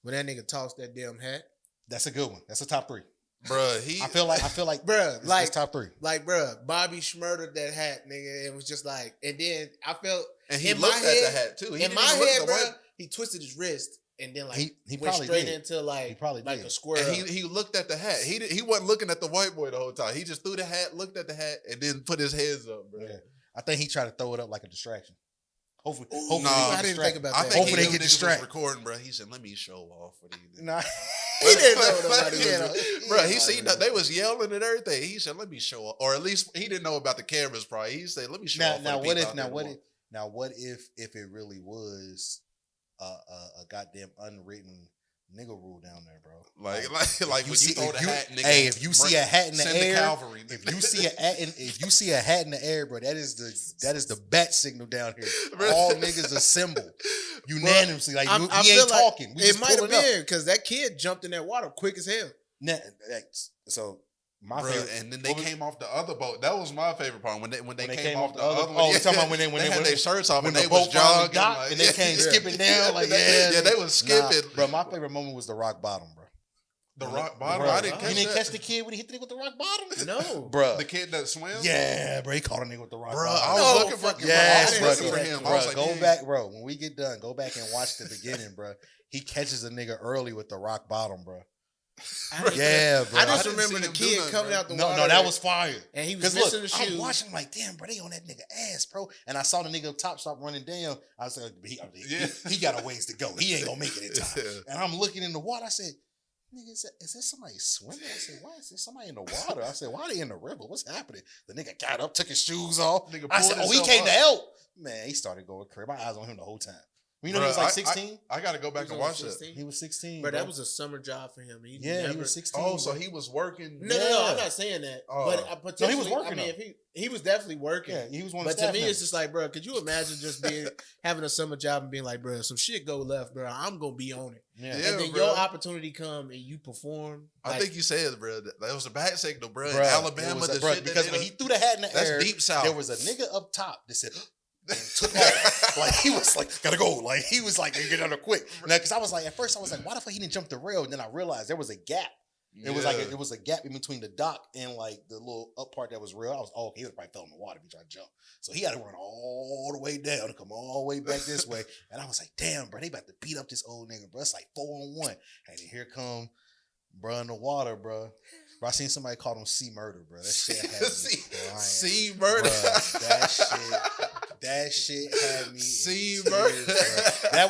When that nigga tossed that damn hat. That's a good one. That's a top 3. Bruh, I feel like bruh, like top 3. Like, bruh, Bobby schmurdered that hat, nigga. It was just like, and then I felt, and he looked at the hat too. In my head, bruh, he twisted his wrist and then, like, he went straight into like a square. And he looked at the hat. He wasn't looking at the white boy the whole time. He just threw the hat, looked at the hat, and then put his hands up, bro. Yeah. I think he tried to throw it up like a distraction. Hopefully, I didn't think about that. Hopefully they get niggas distracted. was recording, bro. He said, "Let me show off for these." Nah, He didn't know nobody was. Bro, he seen that they was yelling and everything. He said, "Let me show off," or at least he didn't know about the cameras. Probably he said, "Let me show off." Now what if it really was a goddamn unwritten nigga rule down there, bro? Like when you throw the hat, nigga. Hey, if you see a hat in the send air, the cavalry. if you see a hat in the air, bro, that is the bat signal down here. All niggas assemble unanimously. Like we ain't talking. We it might have been up. because that kid jumped in that water quick as hell. Nah, so my favorite, and then they came off the other boat. That was my favorite part when they came off the other. Oh, you talking about when they had their shirts off when and the they was boat finally jogging docked like, and they came skipping down like they was skipping. Bro, my favorite moment was the rock bottom, bro. The rock bottom. Bro, I didn't catch you didn't that. catch the kid when he hit the nigga with the rock bottom? No, bro. The kid that swims. Yeah, bro. He caught a nigga with the rock Bro, bottom. I was looking for. Yes, I bro. was looking for him. Bro, I was like, go dang. back, bro. When we get done, go back and watch the beginning, bro. He catches a nigga early with the rock bottom, bro. Yeah, bro. I just I didn't remember see the him do kid nothing, coming bro. out the No, water. that was fire. And he was Look, missing the shoes. I'm watching, I'm like, damn, bro, they on that nigga ass, bro. And I saw the nigga up top stop running down. I was like, he got a ways to go. He ain't gonna make it in time. And I'm looking in the water. I said, nigga, is there somebody swimming? I said, why is there somebody in the water? I said, why are they in the river? What's happening? The nigga got up, took his shoes off. Nigga I said, pulled he himself came up. to help. Man, he started going crazy. My eyes on him the whole time. You know, he was like 16. I got to go back and watch that. He was 16. But that was a summer job for him. He was 16. Oh, so he was working. No, I'm not saying that. Oh. But potentially, he was working, I mean, if he was definitely working. Yeah, he was one of But the to staff me, members. it's just like, bro, could you imagine just having a summer job and being like, bro, some shit go left, bro, I'm gonna be on it. Yeah. And then bro. your opportunity come and you perform. I think you said, bro, that was a bad signal, bro. In Bruh, Alabama, it was the shit because when he threw the hat in the that's air, deep south. there was a nigga up top that said, and took off. Like he was like, gotta go. Like he was like, get under quick. Now, because I was like, at first I was like, why the fuck he didn't jump the rail? And then I realized there was a gap. It was like it was a gap in between the dock and like the little up part that was real. I was okay, he would probably fell in the water if he tried to jump. So he had to run all the way down to come all the way back this way. And I was like, damn, bro, they about to beat up this old nigga, bro. It's like 4-on-1. And then here come bro in the water, bro. Bro, I seen somebody call him C Murder, bro. That shit had me crying. C Murder. That shit had me. C in Murder. tears, bro. That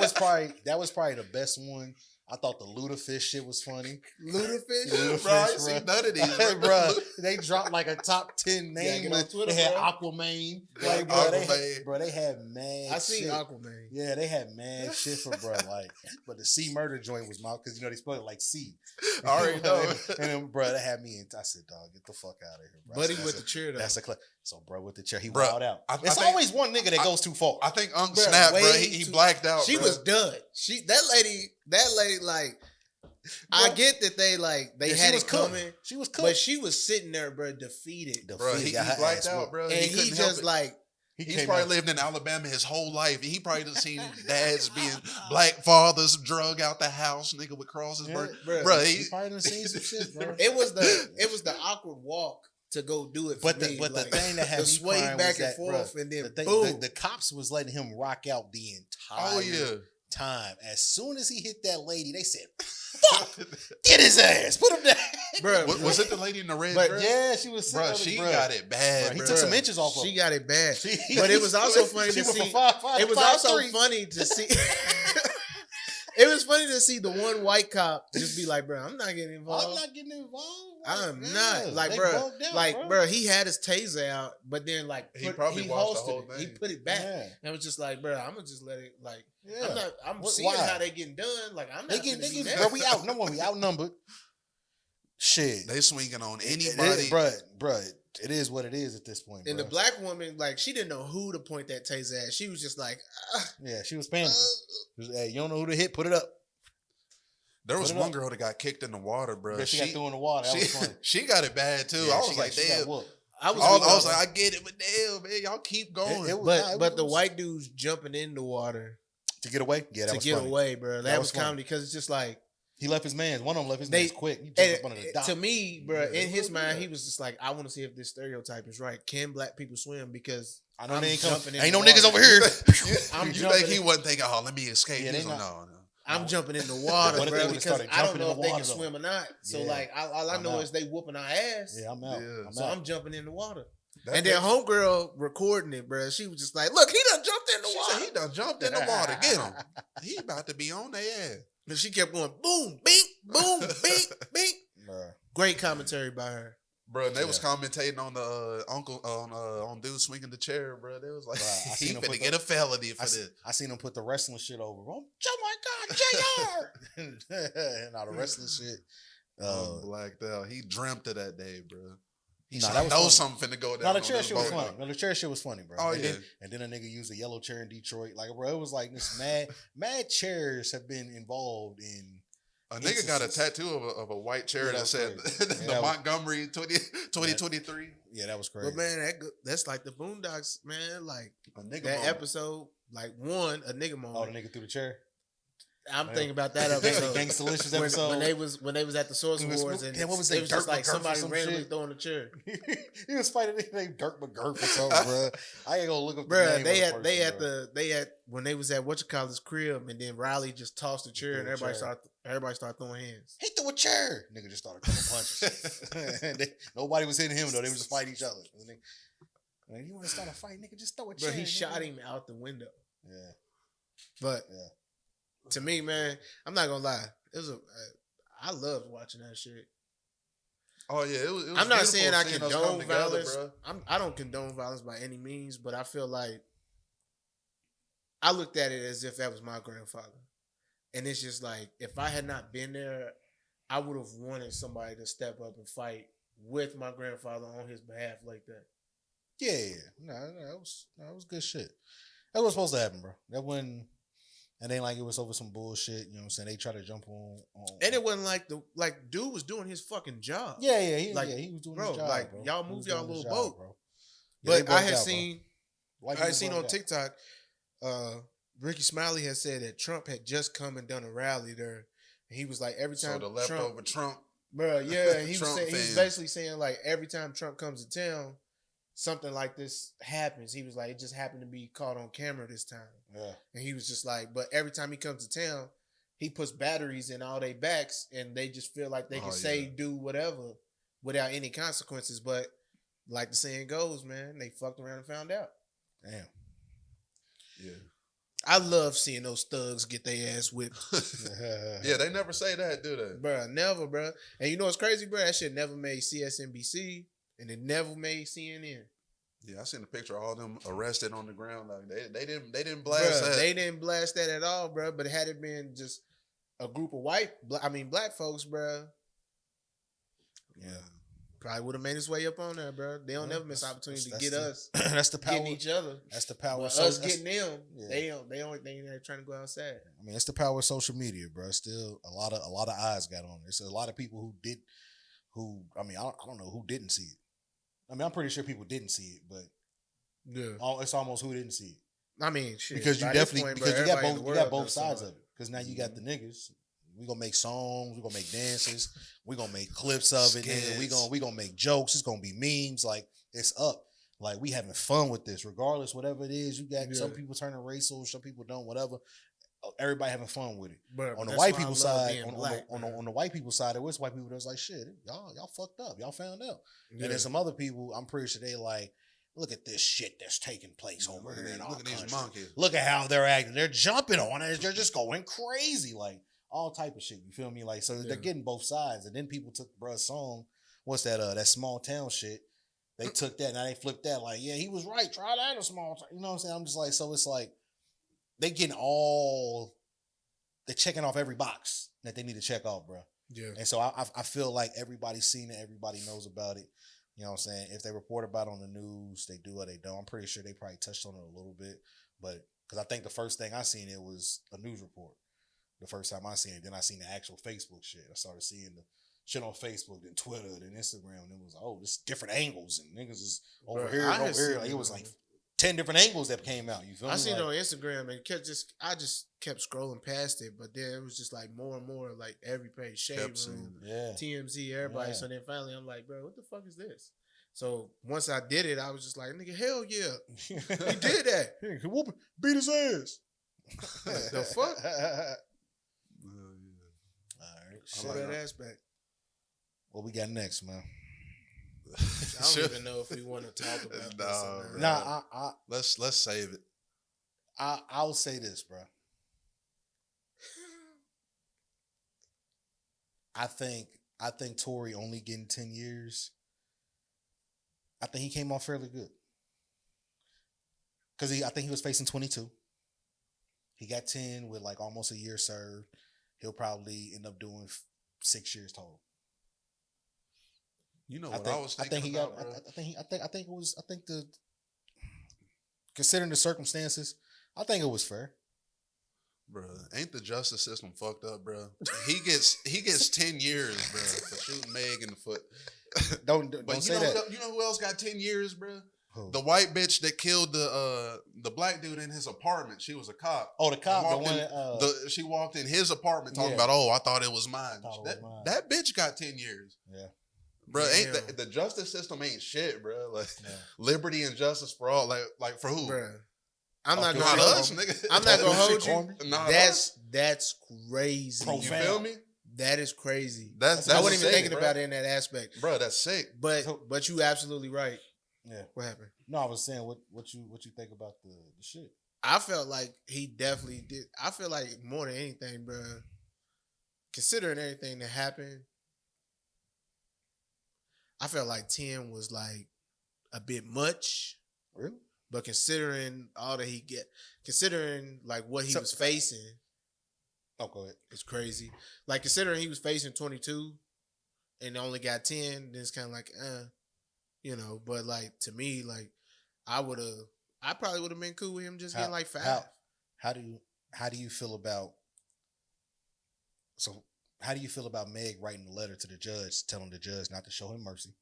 was probably the best one. I thought the Ludafish shit was funny. Ludafish? Bro, I ain't seen none of these, bro. They dropped like a top 10 name. get on Twitter, They had bro. Aquaman. Yeah, Like, Aquaman. They had mad I seen shit. Aquaman. Yeah, they had mad shit for bro. Like, but the C Murder joint was my, because you know they spelled it like C. I already know. And then, bro, that had me in. I said, dog, get the fuck out of here, bro. Buddy I said, with the chair, though. That's a clip. So, bro, with the chair, he Bro, wilded out. I It's think- always one nigga that goes too far. I think Unc Bro, snapped, bro. way He too- blacked out. She bro. was done. That lady, like, I get that they Yeah, she had was it cooked. coming, She was cooked. but she was sitting there, bro, defeated. Bro, he got her blacked ass out, whooped. bro. And he couldn't help just it. like, He's came probably out- lived in Alabama his whole life. He probably done seen dads being black fathers drug out the house, nigga with crosses. Yeah, Bro, he probably done seen some shit, bro. it was the awkward walk to go do it. But for me. the Like, thing that had the me sway crying back was and that, forth, bro, and then the thing, boom. the cops was letting him rock out the entire Oh yeah. time. As soon as he hit that lady, they said, "Fuck, get his ass, put him down." Bro, Was it the lady in the red But dress? Yeah, she was. Bro, she got it bad. Bro, he bro. took some inches off of she her. got it bad. She- But it was also funny she to went see. from 5'5" It was to also 5'3". funny to see. It was funny to see the one white cop just be like, bro, I'm not getting involved. I'm not getting involved. I'm Yeah, not. Like, they bro, bugged out, like, bro, he had his taser out, but then, like, He probably watched the whole it. He thing. put it back. Yeah. And I was just like, bro, I'm gonna just let it, like, Yeah. I'm What- seeing why? how they getting done. Like, I'm They not get, gonna be bro. We out. No one. We outnumbered. Shit. They swinging on It anybody. is, bro. It is what it is at this point. And bro. the black woman, like, she didn't know who to point that taser at. She was just like, Yeah, she was pandering. She was, hey, you don't know who to hit? Put it up. There was Put it one up. girl that got kicked in the water, bro. But she got thrown in the water. That was funny. she got it bad too. Yeah, I she was got- like, she got damn. whooped. I was, I with was y'all. like, I get it, but damn, man, y'all keep going. It was- but nah, it the was- white dudes jumping in the water To get away? Yeah, that to was get funny. away, bro. That was funny. comedy because it's just like, He left his man's. One of them left his They- man's quick. He jumped and up under the dock. to me, bro, Yeah, in his yeah. mind, he was just like, I want to see if this stereotype is right. Can black people swim? Because I know I'm they ain't jumping coming. in Ain't the no niggas water. over here. I'm you jumping think he in- wasn't thinking, oh, let me escape? Yeah, He's they like, not- no. I'm jumping in the water, What if they bro, would've because started I don't jumping know in if the they can water, swim or not. So, Yeah. like, all I I'm know out. is they whooping our ass. Yeah, I'm out. Yeah. I'm So out. I'm jumping in the water. And then homegirl recording it, bro. She was just like, "Look, he done jumped in the water. Said he done jumped in the water. Get him. He about to be on their ass." And she kept going, boom, bink, boom, bink, bink. Great commentary by her. Bro, and they was commentating on the uncle on dude swinging the chair, bro. They was like, he finna get a felony for this. I seen him put the wrestling shit over. Oh my God, JR! Now the wrestling shit. Blacked out. He dreamt of that day, bro. He something finna go down. No, the chair shit was funny. No, the chair shit was funny, bro. Oh, and then a nigga used a yellow chair in Detroit. Like, bro, it was like this mad chairs have been involved in. A nigga got a tattoo of a white chair that said the Montgomery 2023. Yeah, that was crazy. But man, that's like the Boondocks, man. Like a nigga that moment. Episode, like a nigga moment. Oh, the nigga through the chair. I'm thinking about that episode. Gangsta-licious episode. When they was at the Source Wars and what was it was just like somebody randomly throwing a chair. He was fighting a nigga named Dirk McGurk or something, bro. I ain't gonna look up. Bro, they had when they was at whatchamacallit's crib, and then Riley just tossed the chair, and everybody started throwing hands. He threw a chair. Nigga just started throwing punches. Nobody was hitting him though. They was just fighting each other. Like, you want to start a fight, nigga? Just throw a chair. Bro, he shot him out the window. Yeah, but to me, man, I'm not gonna lie. I loved watching that shit. Oh yeah, it was I'm not saying I condone violence. I don't condone violence by any means, but I feel like I looked at it as if that was my grandfather, and it's just like if I had not been there, I would have wanted somebody to step up and fight with my grandfather on his behalf like that. Yeah. No, that was good shit. That was supposed to happen, bro. That wasn't. And then like it was over some bullshit, you know what I'm saying? They tried to jump on and it wasn't like dude was doing his fucking job. Yeah, he was doing his job. Like bro. y'all move y'all little boat, bro. But I had seen on TikTok, Ricky Smiley had said that Trump had just come and done a rally there. And he was like, every time the leftover Trump. Bro, yeah, he was basically saying like every time Trump comes to town, something like this happens. He was like, it just happened to be caught on camera this time. Yeah. And he was just like, but every time he comes to town, he puts batteries in all their backs and they just feel like they can do whatever without any consequences. But like the saying goes, man, they fucked around and found out. Damn. Yeah. I love seeing those thugs get their ass whipped. Yeah, they never say that, do they? Bruh, never, bruh. And you know what's crazy, bruh? That shit never made CSNBC. And it never made CNN. Yeah, I seen a picture of all them arrested on the ground. Like they didn't blast that. They didn't blast that at all, bro. But had it been just a group of black folks, bro. Yeah, probably would have made its way up on there, bro. They don't never miss opportunity to get us. That's the power. Getting each other. That's the power. But us getting them. Yeah. They ain't trying to go outside. I mean, it's the power of social media, bro. Still, a lot of eyes got on it. It's a lot of people I don't know who didn't see it. I mean, I'm pretty sure people didn't see it, but it's almost who didn't see it. I mean, shit. Because you definitely you got both sides of it. Because now you got the niggas. We gonna make songs. We gonna make dances. We gonna make clips of it. Nigga. We gonna make jokes. It's gonna be memes. Like it's up. Like we having fun with this, regardless whatever it is. You got some people turning racial, some people don't. Whatever. Everybody having fun with it. But on the white people side, on the white people side, there was white people that was like, shit, y'all fucked up. Y'all found out. Yeah. And then some other people, I'm pretty sure they like, look at this shit that's taking place over here in our country. These monkeys. Look at how they're acting. They're jumping on it. They're just going crazy. Like all type of shit. You feel me? Like, so they're getting both sides. And then people took bruh's song. What's that small town shit? They took that. Now they flipped that. Like, yeah, he was right. Try that a small town. You know what I'm saying? I'm just like, so it's like, they're checking off every box that they need to check off, bro. Yeah. And so I feel like everybody's seen it. Everybody knows about it. You know what I'm saying? If they report about it on the news, they do or they don't. I'm pretty sure they probably touched on it a little bit. But because I think the first thing I seen it was a news report. The first time I seen it. Then I seen the actual Facebook shit. I started seeing the shit on Facebook, then Twitter, then Instagram. And it was like, oh, this different angles. And niggas is over here. Like, it was like 10 different angles that came out. You feel me? I seen it on Instagram and I just kept scrolling past it, but then it was just like more and more like every page, Shade Room, TMZ, everybody. Yeah. So then finally I'm like, bro, what the fuck is this? So once I did it, I was just like, nigga, hell yeah. He did that. Beat his ass. The fuck? All right. Show that ass back. What we got next, man? I don't even know if we want to talk about this. Or not. Let's save it. I'll say this, bro. I think Tory only getting 10 years. I think he came off fairly good. Because I think he was facing 22. He got 10 with like almost a year served. He'll probably end up doing 6 years total. You know what I was thinking about, bro? Considering the circumstances, I think it was fair. Bro, ain't the justice system fucked up, bro? He gets 10 years, bro, for shooting Meg in the foot. Don't say that. You know who else got 10 years, bro? Who? The white bitch that killed the black dude in his apartment. She was a cop. Oh, the cop, the one. She walked in his apartment talking about, I thought it was mine. That bitch got 10 years. Yeah. Bro, ain't the justice system ain't shit, bro. Like liberty and justice for all. Like for who? Bro. I'm not gonna hold you. That's crazy. You feel me? That is crazy. That's I wasn't even sick, thinking about it in that aspect. Bro, that's sick. But you absolutely right. Yeah. What happened? No, I was saying what you think about the shit. I felt like he definitely did. I feel like more than anything, bro, considering everything that happened, I felt like 10 was like a bit much. Really? But considering all that considering like what he was facing. Oh, go ahead. It's crazy. Like considering he was facing 22 and only got 10, then it's kind of like, but like to me, like I probably would have been cool with him just getting like 5. How do you feel about Meg writing a letter to the judge telling the judge not to show him mercy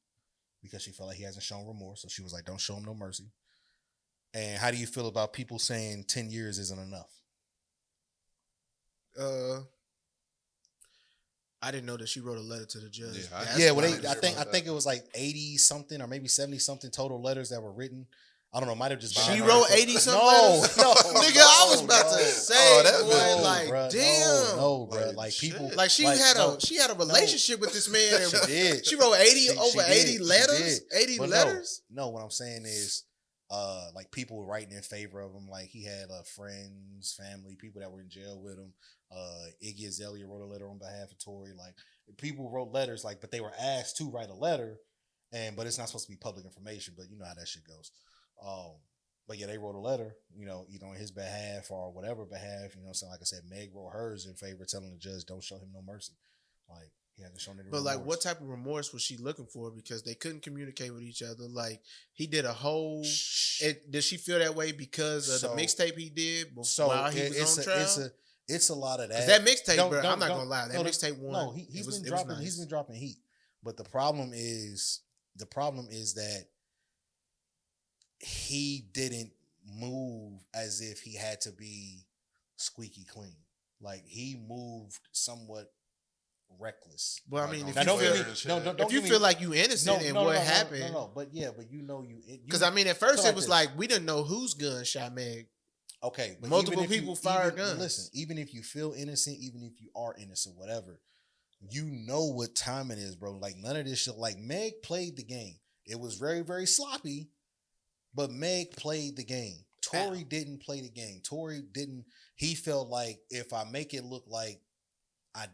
because she felt like he hasn't shown remorse, so she was like, don't show him no mercy. And how do you feel about people saying 10 years isn't enough? I didn't know that she wrote a letter to the judge. I think it was like 80 something or maybe 70 something total letters that were written. I don't know. Might have just been. She wrote 80 something letters. No, nigga, I was about to say, damn, no, bro. Like people, like she had a relationship with this man. She did. She wrote 80 letters. 80 letters. No, what I'm saying is, like people were writing in favor of him. Like he had friends, family, people that were in jail with him. Iggy Azalea wrote a letter on behalf of Tory. Like people wrote letters, but they were asked to write a letter, but it's not supposed to be public information. But you know how that shit goes. But yeah, they wrote a letter, either on his behalf or whatever behalf. So like I said, Meg wrote hers in favor, telling the judge don't show him no mercy. Like he hasn't shown any remorse. But like, what type of remorse was she looking for? Because they couldn't communicate with each other. Like he did a whole. Did she feel that way because of the mixtape he did while he was on trial? It's a lot of that. That mixtape, bro. I'm not gonna lie. That mixtape won. No, he's been dropping heat. But the problem is that he didn't move as if he had to be squeaky clean. Like he moved somewhat reckless. Well, I mean, if you feel like you innocent in what happened, but because I mean, at first it was like we didn't know whose gun shot Meg. Okay, but multiple people fired guns. Listen, even if you feel innocent, even if you are innocent, whatever, you know what time it is, bro. Like none of this shit. Like Meg played the game. It was very, very sloppy, but Meg played the game. Tory didn't play the game. Tory didn't. He felt like if I make it look like I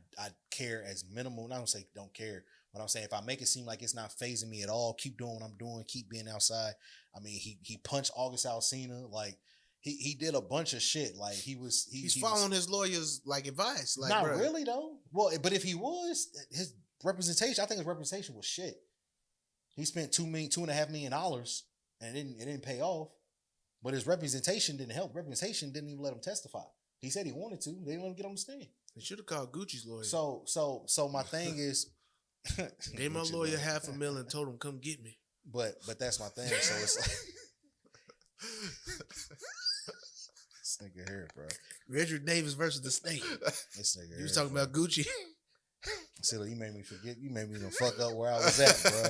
care as minimal, and I don't say don't care, but I'm saying if I make it seem like it's not phasing me at all, keep doing what I'm doing, keep being outside. I mean, he punched August Alsina, like. He did a bunch of shit. Like he's following his lawyer's advice. Like not really though. Well, but if he was, his representation, I think his representation was shit. He spent $2.5 million and it didn't pay off. But his representation didn't help. Representation didn't even let him testify. He said he wanted to. They didn't let him get on the stand. They should have called Gucci's lawyer. So my thing is, gave my lawyer $500,000 and told him come get me. But that's my thing. So it's like. This nigga here, bro. Richard Davis versus the state. This nigga you was talking about Gucci. See, you made me forget. You made me even fuck up where I was at, bro.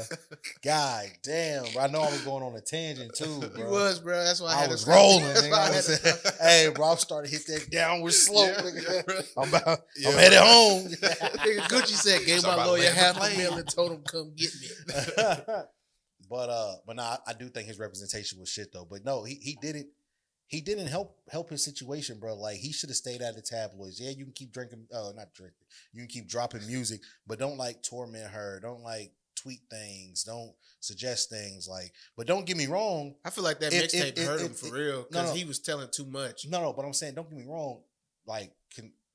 God damn, bro. I know I was going on a tangent too, bro. You was, bro. That's why I was rolling. Hey, bro, I'm starting to hit that downward slope. Nigga. I'm headed home. Nigga Gucci said, gave my lawyer $500,000 and told him come get me. But nah, I do think his representation was shit though. But no, he didn't help his situation, bro. Like he should have stayed out of the tabloids. Yeah, you can keep drinking, not drinking. You can keep dropping music, but don't like torment her. Don't like tweet things. Don't suggest things. Like, but don't get me wrong. I feel like that mixtape hurt him for real because he was telling too much. No, but I'm saying don't get me wrong. Like,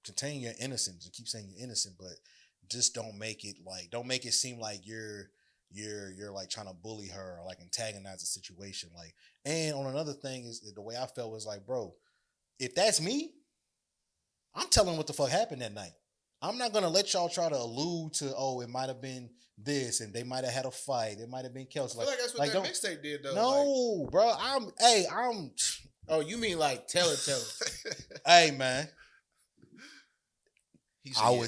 contain your innocence and keep saying you're innocent, but just don't make it seem like you're like trying to bully her or like antagonize the situation. Like, and on another thing is the way I felt was like, bro, if that's me, I'm telling what the fuck happened that night. I'm not gonna let y'all try to allude to, oh, it might have been this and they might have had a fight. It might have been Kelsey. I feel like that's what that mixtape did though. No, bro. I'm. Oh, you mean like tell it. Hey, man. I'm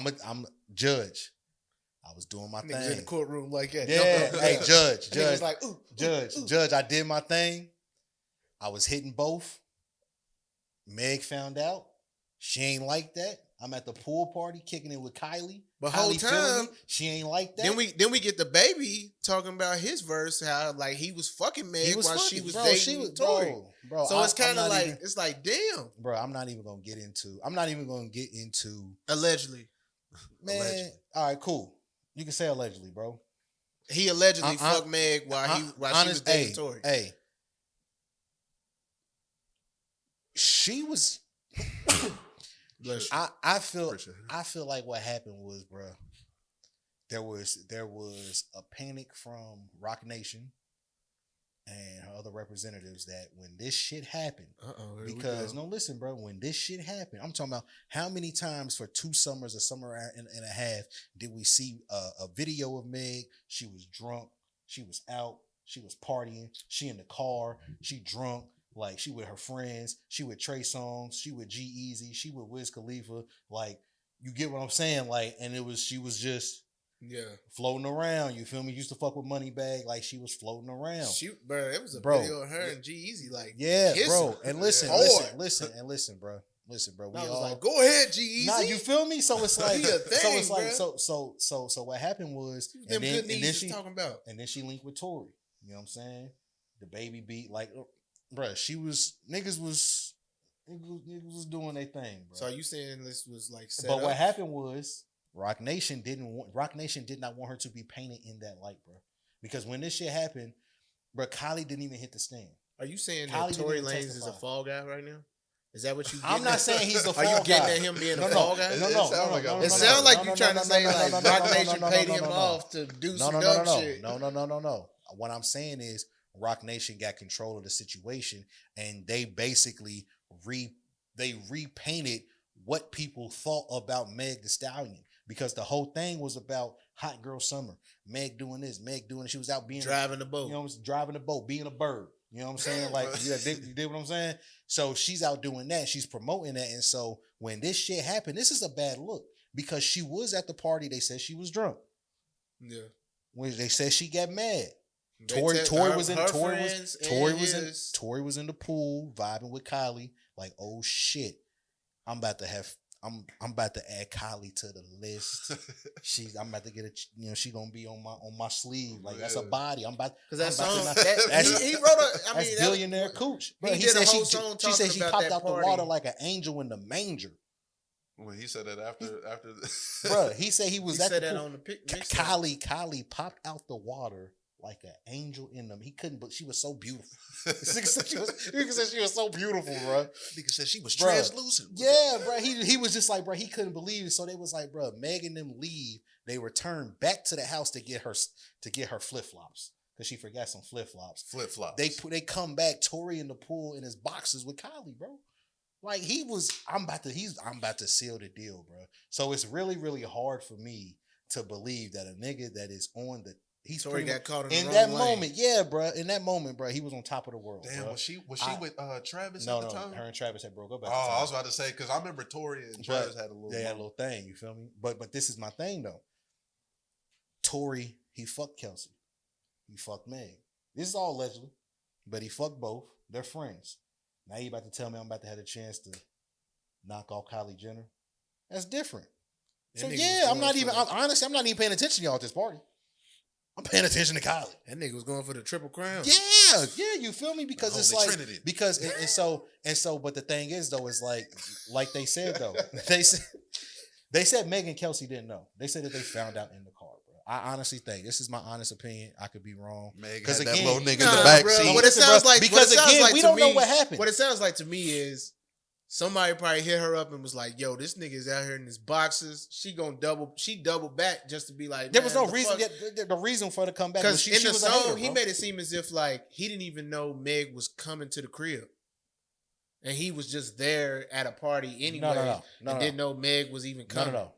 a judge. I was doing my thing in the courtroom like that. Yeah, hey, judge, was like, ooh, judge. I did my thing. I was hitting both. Meg found out. She ain't like that. I'm at the pool party kicking it with Kylie. But whole time she ain't like that. Then we get the baby talking about his verse, how like he was fucking Meg while she was dating Tory. Bro, so it's kind of like it's like damn, bro. I'm not even gonna get into. Allegedly, man. Allegedly. All right, cool. You can say allegedly, bro. He allegedly fucked Meg while she was dating Tory. Hey, she was. I feel like what happened was, bro. There was a panic from Rock Nation and her other representatives that when this shit happened, listen, bro, when this shit happened, I'm talking about how many times for 2 summers, a summer and a half, did we see a video of Meg? She was drunk, she was out, she was partying, she in the car, she drunk. Like, she with her friends, she with Trey Songz, she with G-Eazy, she with Wiz Khalifa. Like, you get what I'm saying? Like, and she was just floating around. You feel me? Used to fuck with Moneybag. Like, she was floating around. Bro, it was a video of her and G-Eazy. Like, bro. And listen, bro. Listen, bro. We I was all like, go ahead, G-Eazy. Nah, you feel me? So it's like, so what happened was, and then she linked with Tory. You know what I'm saying? The baby beat, like. Bro, niggas was doing their thing, bro. So are you saying this was like set But up? what happened was Rock Nation did not want her to be painted in that light, bro. Because when this shit happened, bro, Kylie didn't even hit the stand. Are you saying that Tory Lanez is a fall guy right now? Is that what you? I'm not saying he's a fall guy. Are you getting at him being a fall guy? No. It sounds like you trying to say like Rock Nation paid him off to do some dumb shit. No. What I'm saying is, Rock Nation got control of the situation, and they basically repainted what people thought about Meg Thee Stallion, because the whole thing was about Hot Girl Summer. Meg doing this, Meg doing it. She was out being driving the boat. You know, driving the boat, being a bird. You know what I'm saying? Like, you did what I'm saying? So she's out doing that. She's promoting that. And so when this shit happened, this is a bad look, because she was at the party. They said she was drunk. Yeah. When they said she got mad. Tory was in the pool vibing with Kylie. Like, oh shit, I'm about to add Kylie to the list. I'm about to get she gonna be on my sleeve. Like, that's a body. That's billionaire cooch. Bro, he said she said she popped out the water like an angel in the manger. When he said that after bro, he said he was he at said the that pool. on the pic. Kylie popped out the water like an angel in them. He couldn't, but she was so beautiful. Nigga said she was so beautiful, bro. Nigga said she was translucent. Yeah, bro. He was just like, bro, he couldn't believe it. So they was like, bro, Meg and them leave. They return back to the house to get her flip-flops. Because she forgot some flip-flops. They come back, Tory in the pool in his boxes with Kylie, bro. Like, I'm about to seal the deal, bro. So it's really, really hard for me to believe that a nigga that is on the Tory got caught in that moment. Yeah, bro. In that moment, bro, he was on top of the world. Damn, bro. was she with Travis at the time? Her and Travis had broke up at the time. time. I was about to say, because I remember Tory and Travis had a little thing, you feel me? But this is my thing, though. Tory, he fucked Kelsey. He fucked Meg. This is all allegedly, but he fucked both. They're friends. Now you about to tell me I'm about to have a chance to knock off Kylie Jenner? That's different. So yeah, I'm not even paying attention to y'all at this party. I'm paying attention to college. That nigga was going for the triple crown. Yeah, you feel me? Because it's Holy like Trinity. because and so. But the thing is though, is like they said though, they said Meg and Kelsey didn't know. They said that they found out in the car, bro. I honestly think this is my honest opinion. I could be wrong. Meg had that again, little nigga in Nah, the back bro, seat. what it sounds like because again, we don't know what happened. What it sounds like to me is somebody probably hit her up and was like, "Yo, this nigga is out here in his boxes. She doubled back just to be like." There was no the reason. fuck?" The reason for her to come back Because was in she the was a song, hater, he bro. made it seem as if like he didn't even know Meg was coming to the crib, and he was just there at a party anyway. No, didn't know Meg was even coming. No.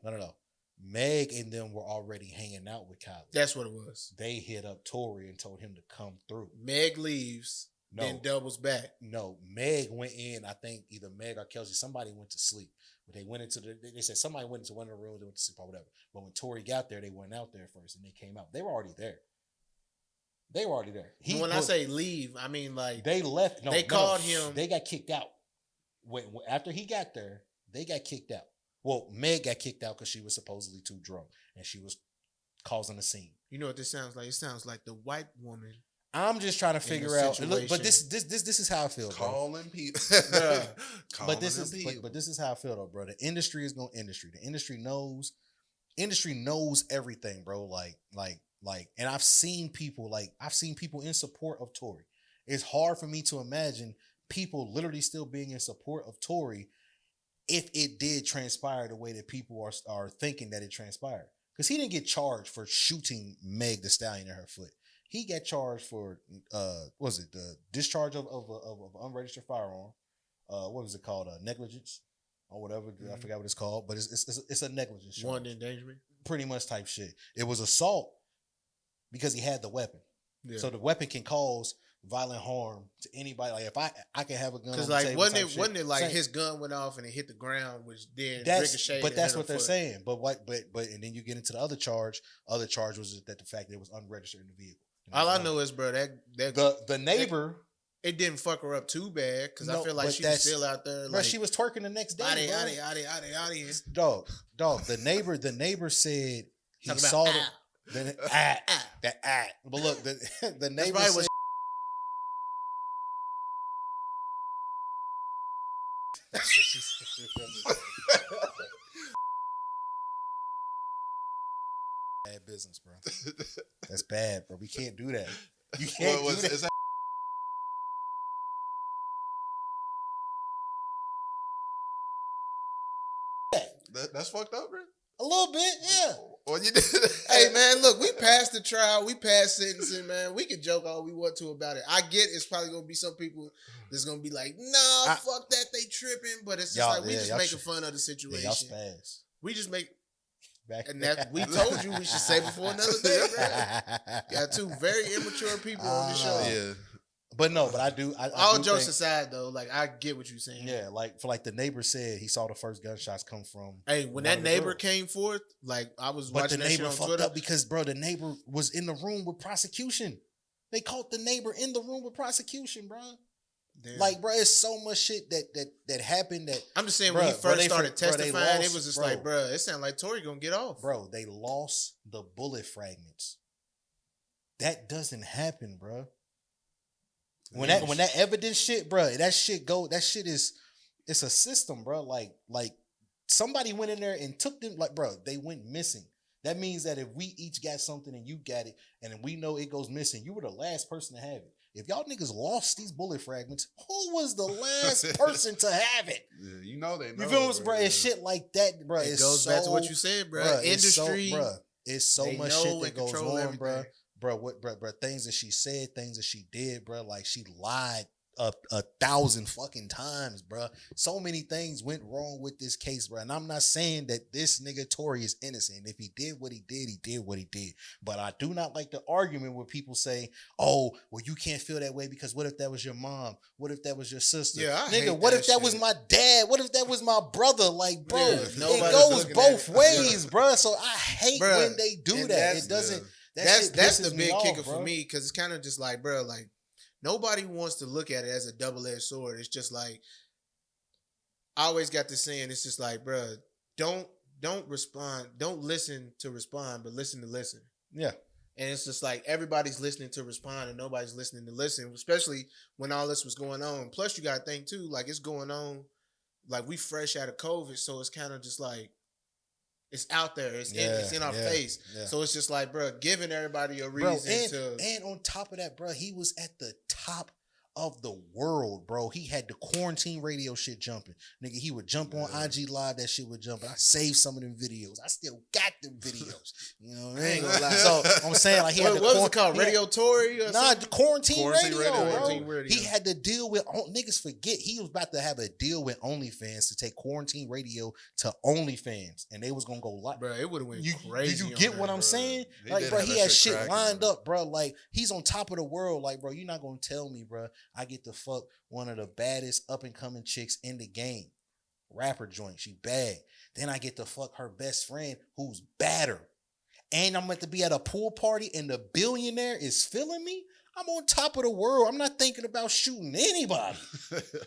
Meg and them were already hanging out with Kylie. That's what it was. They hit up Tory and told him to come through. Meg leaves, then doubles back. No, Meg went in. I think either Meg or Kelsey, somebody went to sleep. But they went into they said somebody went into one of the rooms, they went to sleep or whatever. But when Tory got there, they went out there first and they came out. They were already there. I say leave, I mean like they left. No, they called him. They got kicked out. After he got there, they got kicked out. Well, Meg got kicked out because she was supposedly too drunk and she was causing a scene. You know what this sounds like? It sounds like the white woman. I'm just trying to figure out. Look, but this is how I feel. Calling people. But this is how I feel though, bro. The industry is going industry. The industry knows everything, bro. Like, and I've seen people in support of Tory. It's hard for me to imagine people literally still being in support of Tory if it did transpire the way that people are thinking that it transpired. Because he didn't get charged for shooting Meg Thee Stallion in her foot. He got charged for the discharge of an unregistered firearm. What was it called? Negligence or whatever. Mm-hmm. I forgot what it's called, but it's a negligence charge. Wanton endangerment. Pretty much type shit. It was assault because he had the weapon. Yeah. So the weapon can cause violent harm to anybody. Like if I can have a gun, because like wasn't it like his gun went off and it hit the ground, which then ricocheted. But that's what they're saying. But and then you get into the other charge. Other charge was that the fact that it was unregistered in the vehicle. All I know is, bro, that the neighbor. It didn't fuck her up too bad because I feel like she was still out there. Bro, she was twerking the next day. Dog. The neighbor said he saw the But look, the neighbor said. Bad business, bro. That's bad, bro. We can't do that. You can't do that. That's fucked up, bro. A little bit, yeah. Well, you did. Hey, man, look, we passed the trial. We passed sentencing, man. We can joke all we want to about it. I get it's probably going to be some people that's going to be like, nah, fuck that, they tripping. But it's just like, we just making fun of the situation. Y'all spaz. We just make... And that we told you we should say before another day, bro. Got two very immature people on the show. Yeah. But no, but I do. All jokes aside, though, like I get what you're saying. Yeah, like the neighbor said, he saw the first gunshots come from. Hey, when that neighbor came forth, like I was watching that shit on Twitter. But the neighbor fucked up because, bro, the neighbor was in the room with prosecution. They caught the neighbor in the room with prosecution, bro. Damn. Like, bro, it's so much shit that happened that I'm just saying when he first started testifying, it was just like, bro, it sounded like Tory gonna get off. Bro, they lost the bullet fragments. That doesn't happen, bro. When that evidence shit, bro, that shit is it's a system, bro. Like somebody went in there and took them, like, bro, they went missing. That means that if we each got something and you got it, and we know it goes missing, you were the last person to have it. If y'all niggas lost these bullet fragments, who was the last person to have it? Yeah, you know they know. You feel me, bro? It's shit like that, bro. It goes back to what you said, bro. Industry, it's so much shit that goes on, bro. Bro, things that she said, things that she did, bro. Like she lied a 1,000 fucking times, bro. So many things went wrong with this case, bro. And I'm not saying that this nigga Tory is innocent. If he did what he did, he did what he did. But I do not like the argument where people say, "Oh, well, you can't feel that way because what if that was your mom? What if that was your sister? Yeah, nigga, what if that was my dad? What if that was my brother? Like, bro, it goes both ways, bro. So I hate when they do that. It doesn't. That's the big kicker for me because it's kind of just like, bro, like nobody wants to look at it as a double-edged sword. It's just like I always got this saying. It's just like, bro, don't respond, don't listen to respond, but listen to listen. Yeah, And it's just like everybody's listening to respond and nobody's listening to listen, especially when all this was going on. Plus, you got to think too, like it's going on, like we fresh out of COVID, so it's kind of just like it's out there, it's in our face. Yeah. So it's just like, bro, giving everybody a reason and on top of that, bro, he was at the top of the world, bro. He had the quarantine radio shit jumping. Nigga, he would jump on IG Live, that shit would jump. I saved some of them videos. I still got them videos. You know what I mean? I ain't gonna lie. So I'm saying, like, he had what was it called? Radio Tory? The quarantine radio. He had to deal with niggas forget he was about to have a deal with OnlyFans to take quarantine radio to OnlyFans, and they was gonna go live. Bro, it would have went crazy. You get what I'm saying? Like, bro, he had shit lined up, bro. Like, he's on top of the world. Like, bro, you're not gonna tell me, bro, I get to fuck one of the baddest up and coming chicks in the game. Rapper joint, she bad. Then I get to fuck her best friend who's badder. And I'm meant to be at a pool party and the billionaire is feeling me. I'm on top of the world. I'm not thinking about shooting anybody.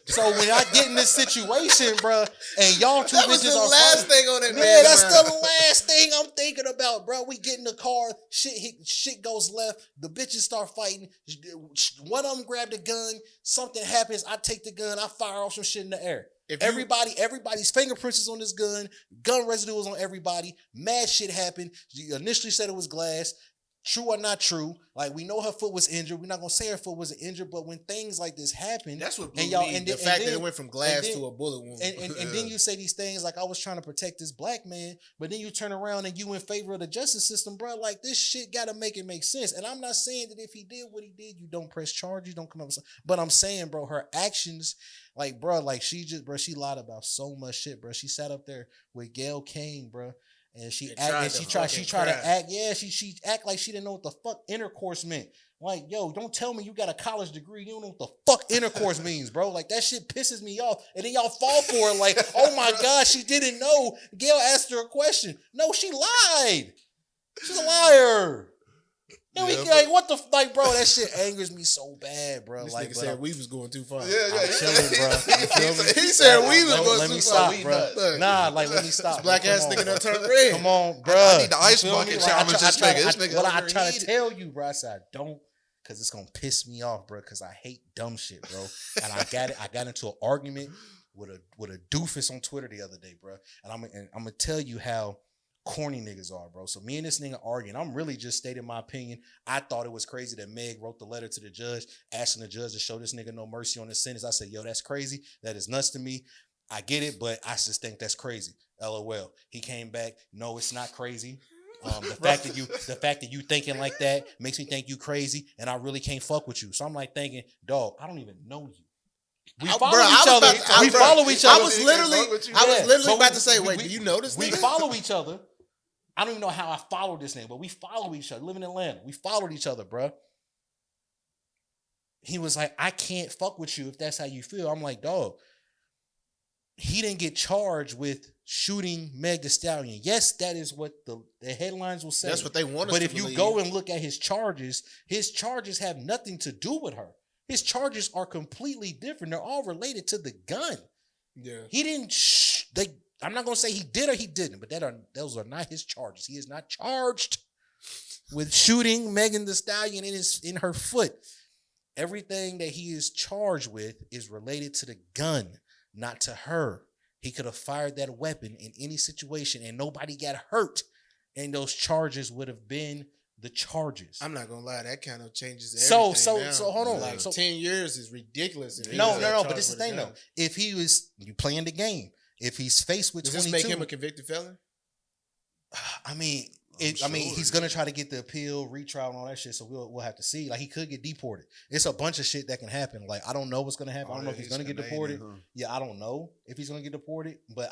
So when I get in this situation, bro, and y'all two bitches are last thing on that. Yeah, that's the last thing I'm thinking about, bro. We get in the car, shit goes left. The bitches start fighting. One of them grab the gun. Something happens. I take the gun. I fire off some shit in the air. Everybody's fingerprints is on this gun. Gun residue is on everybody. Mad shit happened. You initially said it was glass. True or not true, like we know her foot was injured. We're not gonna say her foot was injured, but when things like this happen, that's what blew me. The fact that it went from glass to a bullet wound. And then you say these things like I was trying to protect this black man, but then you turn around and you in favor of the justice system, bro. Like this shit gotta make it make sense. And I'm not saying that if he did what he did, you don't press charges, you don't come up with something. But I'm saying, bro, her actions, like, bro, like she lied about so much shit, bro. She sat up there with Gayle King, bro. And she tried to act. Yeah, she act like she didn't know what the fuck intercourse meant. Like, yo, don't tell me you got a college degree. You don't know what the fuck intercourse means, bro. Like that shit pisses me off. And then y'all fall for it. Like, oh my god, she didn't know. Gayle asked her a question. No, she lied. She's a liar. And we like, what the like, bro? That shit angers me so bad, bro. This like, nigga said we was going too far. Yeah. I'm chilling, bro. You feel me? He said we was going too far. Let me stop, bro. Nah, like let me stop. This black ass nigga done turned red. Come on, bro. I need the ice bucket challenge. This nigga. What I try to tell you, bro. I said I don't, because it's gonna piss me off, bro. Because I hate dumb shit, bro. And I got into an argument with a doofus on Twitter the other day, bro. And I'm gonna tell you how corny niggas are, bro. So me and this nigga arguing. I'm really just stating my opinion. I thought it was crazy that Meg wrote the letter to the judge asking the judge to show this nigga no mercy on his sentence. I said, yo, that's crazy. That is nuts to me. I get it, but I just think that's crazy. LOL. He came back. No, it's not crazy. The fact that you thinking like that makes me think you crazy, and I really can't fuck with you. So I'm like thinking, dog, I don't even know you. We follow each other. We follow each other. I was literally about to say, wait, do you know this nigga? We follow each other. I don't even know how I followed this nigga, but we follow each other. Live in Atlanta. We followed each other, bro. He was like, I can't fuck with you if that's how you feel. I'm like, dog, he didn't get charged with shooting Meg Thee Stallion. Yes, that is what the headlines will say. That's what they want us But to if you believe. go and look at his charges have nothing to do with her. His charges are completely different. They're all related to the gun. Yeah. He didn't I'm not gonna say he did or he didn't, but those are not his charges. He is not charged with shooting Megan Thee Stallion in her foot. Everything that he is charged with is related to the gun, not to her. He could have fired that weapon in any situation and nobody got hurt, and those charges would have been the charges. I'm not gonna lie, that kind of changes everything. So hold on. Like 10 years is ridiculous. No. But this is the thing though. If he was playing the game. If he's faced with 22, does this make him a convicted felon? I mean, he's gonna try to get the appeal, retrial, and all that shit. So we'll have to see. Like he could get deported. It's a bunch of shit that can happen. Like I don't know what's gonna happen. I don't know if he's gonna get deported. Huh? Yeah, I don't know if he's gonna get deported. But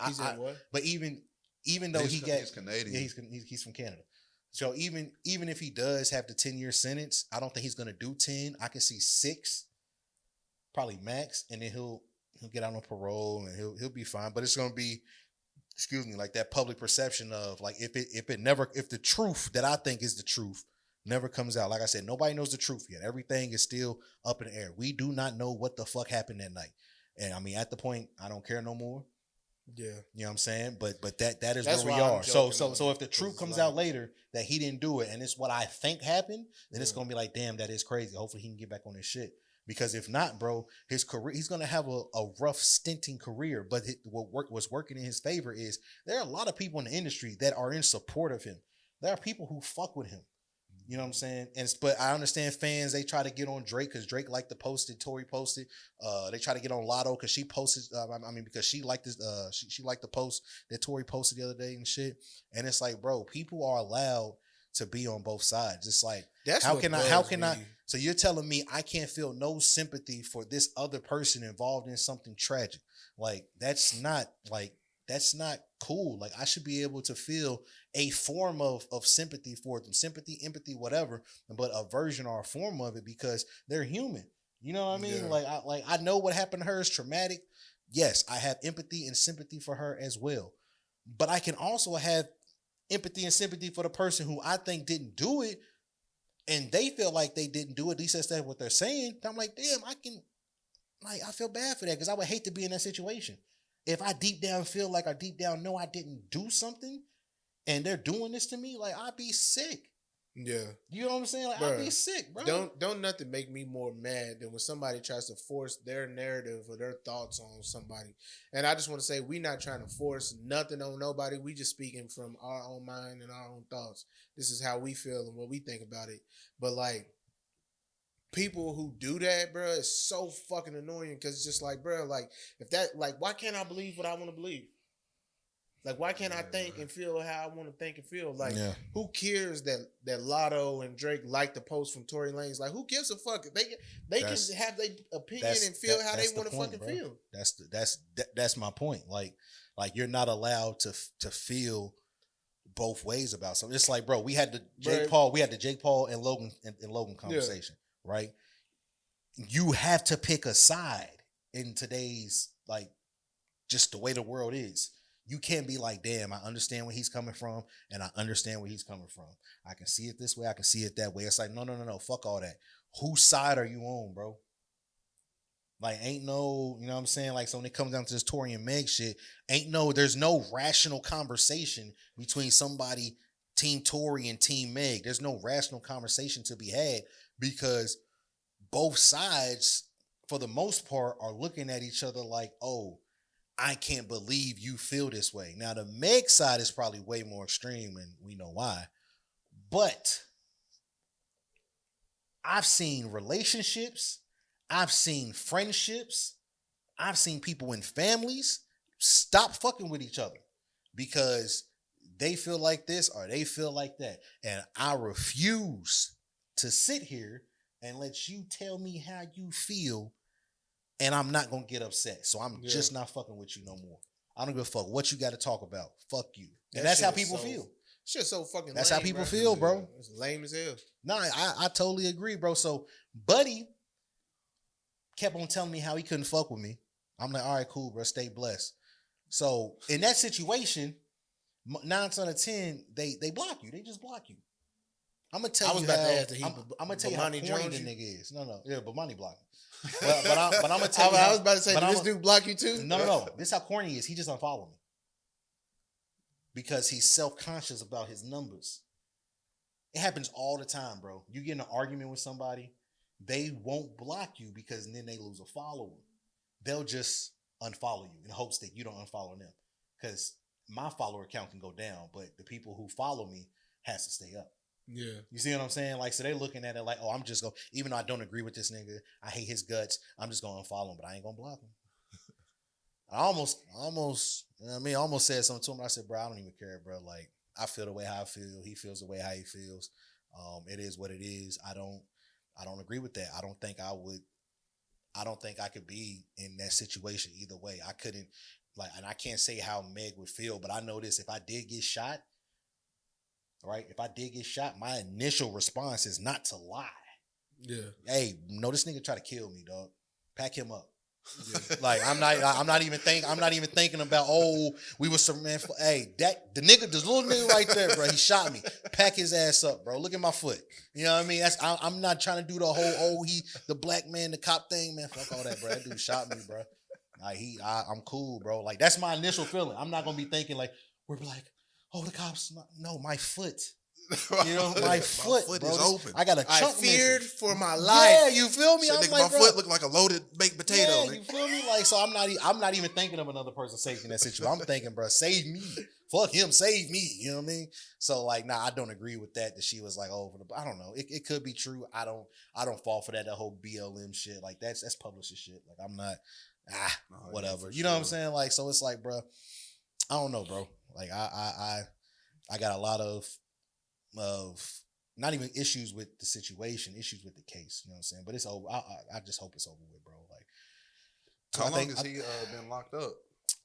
but even though he's Canadian, yeah, he's from Canada. So even if he does have the 10-year sentence, I don't think he's gonna do 10. I can see 6, probably max, and then he'll get out on parole and he'll be fine. But it's gonna be, like that public perception of like if the truth that I think is the truth never comes out. Like I said, nobody knows the truth yet. Everything is still up in the air. We do not know what the fuck happened that night. And I mean, at the point, I don't care no more. Yeah. You know what I'm saying? But that is That's where we why I'm are. So joking on it, if the 'cause truth it's comes like- out later that he didn't do it and it's what I think happened, then it's Yeah. gonna be like, damn, that is crazy. Hopefully he can get back on his shit. Because if not, bro, his career, he's gonna have a rough stinting career. But what's working in his favor is there are a lot of people in the industry that are in support of him. There are people who fuck with him. You know what I'm saying? But I understand fans, they try to get on Drake because Drake liked to post it. Tory posted. They try to get on Lotto because she posted. Because she liked this. She liked the post that Tory posted the other day and shit. And it's like, bro, people are allowed to be on both sides. It's like, That's how what can I? bugs How can me. I? So you're telling me I can't feel no sympathy for this other person involved in something tragic? Like that's not cool. Like I should be able to feel a form of sympathy for them, sympathy, empathy, whatever, but a version or a form of it because they're human. You know what I mean? Yeah. I know what happened to her is traumatic. Yes, I have empathy and sympathy for her as well, but I can also have empathy and sympathy for the person who I think didn't do it, and they feel like they didn't do it. At least that's what they're saying. I'm like, damn, I feel bad for that because I would hate to be in that situation. If I deep down feel like I deep down know I didn't do something and they're doing this to me, like I'd be sick. Yeah. You know what I'm saying? Like Bruh, I'd be sick, bro. Don't nothing make me more mad than when somebody tries to force their narrative or their thoughts on somebody. And I just want to say we not trying to force nothing on nobody. We just speaking from our own mind and our own thoughts. This is how we feel and what we think about it. But like people who do that, bro, is so fucking annoying because it's just like, bro, like if that, like, why can't I believe what I want to believe? Like, why can't I think and feel how I want to think and feel? Like, Yeah. who cares that Lotto and Drake like the post from Tory Lanez? Like, who gives a fuck? They can have their opinion and feel how they want to fucking feel. That's my point. Like you're not allowed to feel both ways about something. It's like, bro, we had the Jake Paul and Logan conversation, right? You have to pick a side in today's, like, just the way the world is. You can't be like, damn, I understand where he's coming from and I understand where he's coming from. I can see it this way, I can see it that way. It's like, no, fuck all that. Whose side are you on, bro? Like, ain't no, you know what I'm saying? Like, so when it comes down to this Tory and Meg shit, there's no rational conversation between somebody, Team Tory and Team Meg. There's no rational conversation to be had because both sides, for the most part, are looking at each other like, oh, I can't believe you feel this way. Now, the Meg side is probably way more extreme, and we know why. But I've seen relationships, I've seen friendships, I've seen people in families stop fucking with each other because they feel like this or they feel like that. And I refuse to sit here and let you tell me how you feel, and I'm not going to get upset. So I'm just not fucking with you no more. I don't give a fuck what you got to talk about. Fuck you. And that's how people feel. Shit so fucking That's lame, how people bro. feel, bro. It's lame as hell. No, I totally agree, bro. So Buddy kept on telling me how he couldn't fuck with me. I'm like, all right, cool, bro. Stay blessed. So in that situation, 9 out of 10, they block you. They just block you. I'm gonna tell you how. I'm gonna tell you how corny the nigga is. No, yeah, but money blocked me. But I'm gonna tell you. I was about to say, did this dude block you too? No. This is how corny he is. He just unfollowed me because he's self-conscious about his numbers. It happens all the time, bro. You get in an argument with somebody, they won't block you because then they lose a follower. They'll just unfollow you in hopes that you don't unfollow them. Because my follower count can go down, but the people who follow me has to stay up. Yeah. You see what I'm saying? Like, so they're looking at it like, oh, I'm just going, even though I don't agree with this nigga, I hate his guts, I'm just going to unfollow him, but I ain't going to block him. I almost said something to him. I said, bro, I don't even care, bro. Like, I feel the way how I feel. He feels the way how he feels. It is what it is. I don't agree with that. I don't think I could be in that situation either way. I couldn't, like, and I can't say how Meg would feel, but I know this, if I did get shot, right? If I did get shot, my initial response is not to lie. Yeah. Hey, no, this nigga try to kill me, dog. Pack him up. Yeah. Like, I'm not even thinking about, oh, we was some man. Hey, the little nigga right there, bro. He shot me. Pack his ass up, bro. Look at my foot. You know what I mean? I'm not trying to do the whole, the black man, the cop thing, man. Fuck all that, bro. That dude shot me, bro. Like I'm cool, bro. Like that's my initial feeling. I'm not gonna be thinking like we're like, oh, the cops. No, my foot. You know, my foot bro. is open. I got a chunk. I feared for my life. Yeah, you feel me? Shit, I'm nigga, like, my bro, foot look like a loaded baked potato. yeah, nigga. you feel me? Like, so I'm not even thinking of another person's safety in that situation. I'm thinking, bro, save me. Fuck him, save me. You know what I mean? So like, nah, I don't agree with that. That she was like, oh, I don't know. It could be true. I don't fall for that whole BLM shit. Like that's publisher shit. Like I'm not. Whatever. You know what I'm saying? Like, so it's like, bro, I don't know, bro. Like I got a lot of not even issues with the situation, issues with the case. You know what I'm saying? But it's over. I just hope it's over with, bro. Like, how long has he been locked up?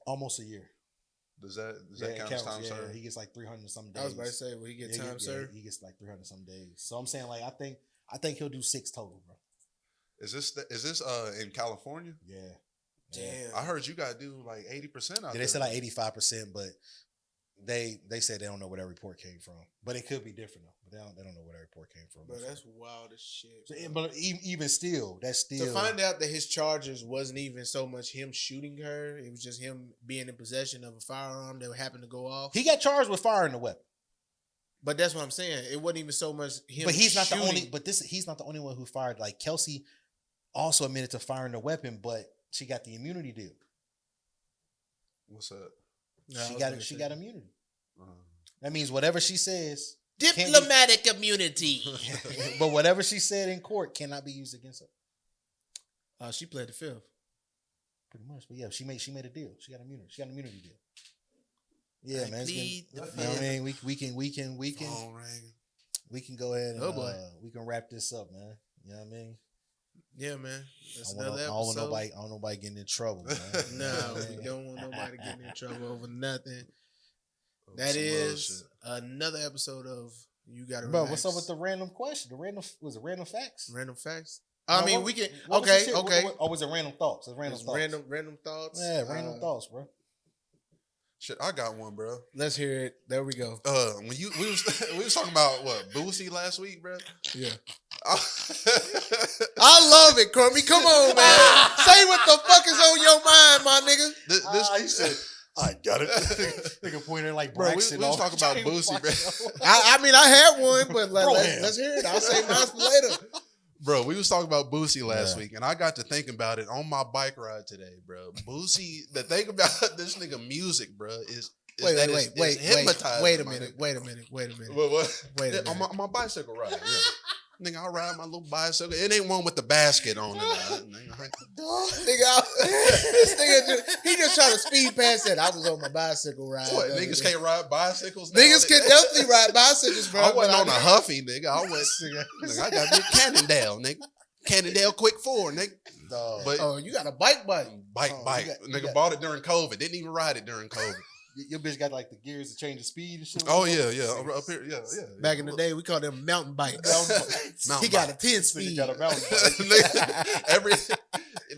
Almost a year. Does that count as time served? He gets like 300 some days. I was about to say, will he get time served? He gets like 300 some days. So I'm saying, like, I think he'll do 6 total, bro. Is this in California? Yeah. Damn. I heard you gotta do like 80% out there. Yeah, they said like 85%, but they said they don't know where that report came from. But it could be different though. But they don't know where that report came from. Bro, that's wild as shit. So, but even still, that's still to find out that his charges wasn't even so much him shooting her. It was just him being in possession of a firearm that happened to go off. He got charged with firing the weapon. But that's what I'm saying. It wasn't even so much him. But he's not shooting. the only. But he's not the only one who fired. Like Kelsey also admitted to firing the weapon, but she got the immunity deal. What's up? No, she got immunity. That means whatever she says, diplomatic immunity. But whatever she said in court cannot be used against her. She pled the fifth. Pretty much, but yeah, she made a deal. She got immunity. She got an immunity deal. Yeah, man. You know what I mean? We can go ahead and we can wrap this up, man. You know what I mean? Yeah, man. That's I don't want nobody getting in trouble, man. No, we don't want nobody getting in trouble over nothing. That is another episode of You Gotta Relax. Bro, what's up with the random question? Random facts? Random facts? I mean, we can. What Okay. Or was it random thoughts? It's random thoughts. Random thoughts. Yeah, random thoughts, bro. Shit, I got one, bro. Let's hear it. There we go. When we was talking about what Boosie last week, bro. Yeah. I love it, Crummy. Come on, man. Say what the fuck is on your mind, my nigga. He said, I got it. Nigga pointing like bro. We Braxton. was talking about Boosie, bro. I mean, I had one, but let's hear it. I'll say mine for later. Bro, we was talking about Boosie last week, and I got to think about it on my bike ride today, bro. Boosie, the thing about this nigga music, bro, is wait a hypnotizing. minute. What? Wait a minute. On my bicycle ride, yeah. Nigga, I ride my little bicycle. It ain't one with the basket on it. This nigga he just trying to speed past that. I was on my bicycle ride. What, niggas can't ride bicycles? Niggas can definitely ride bicycles, bro. I wasn't on a Huffy, nigga. I I got me a Cannondale, nigga. Cannondale Quick 4, nigga. But you got a bike. Bike. Nigga bought it during COVID. Didn't even ride it during COVID. Your bitch got like the gears to change the speed and shit. Oh yeah. Up here, yeah. Back in the day, we called them mountain bikes. He got a 10-speed. Got a mountain bike.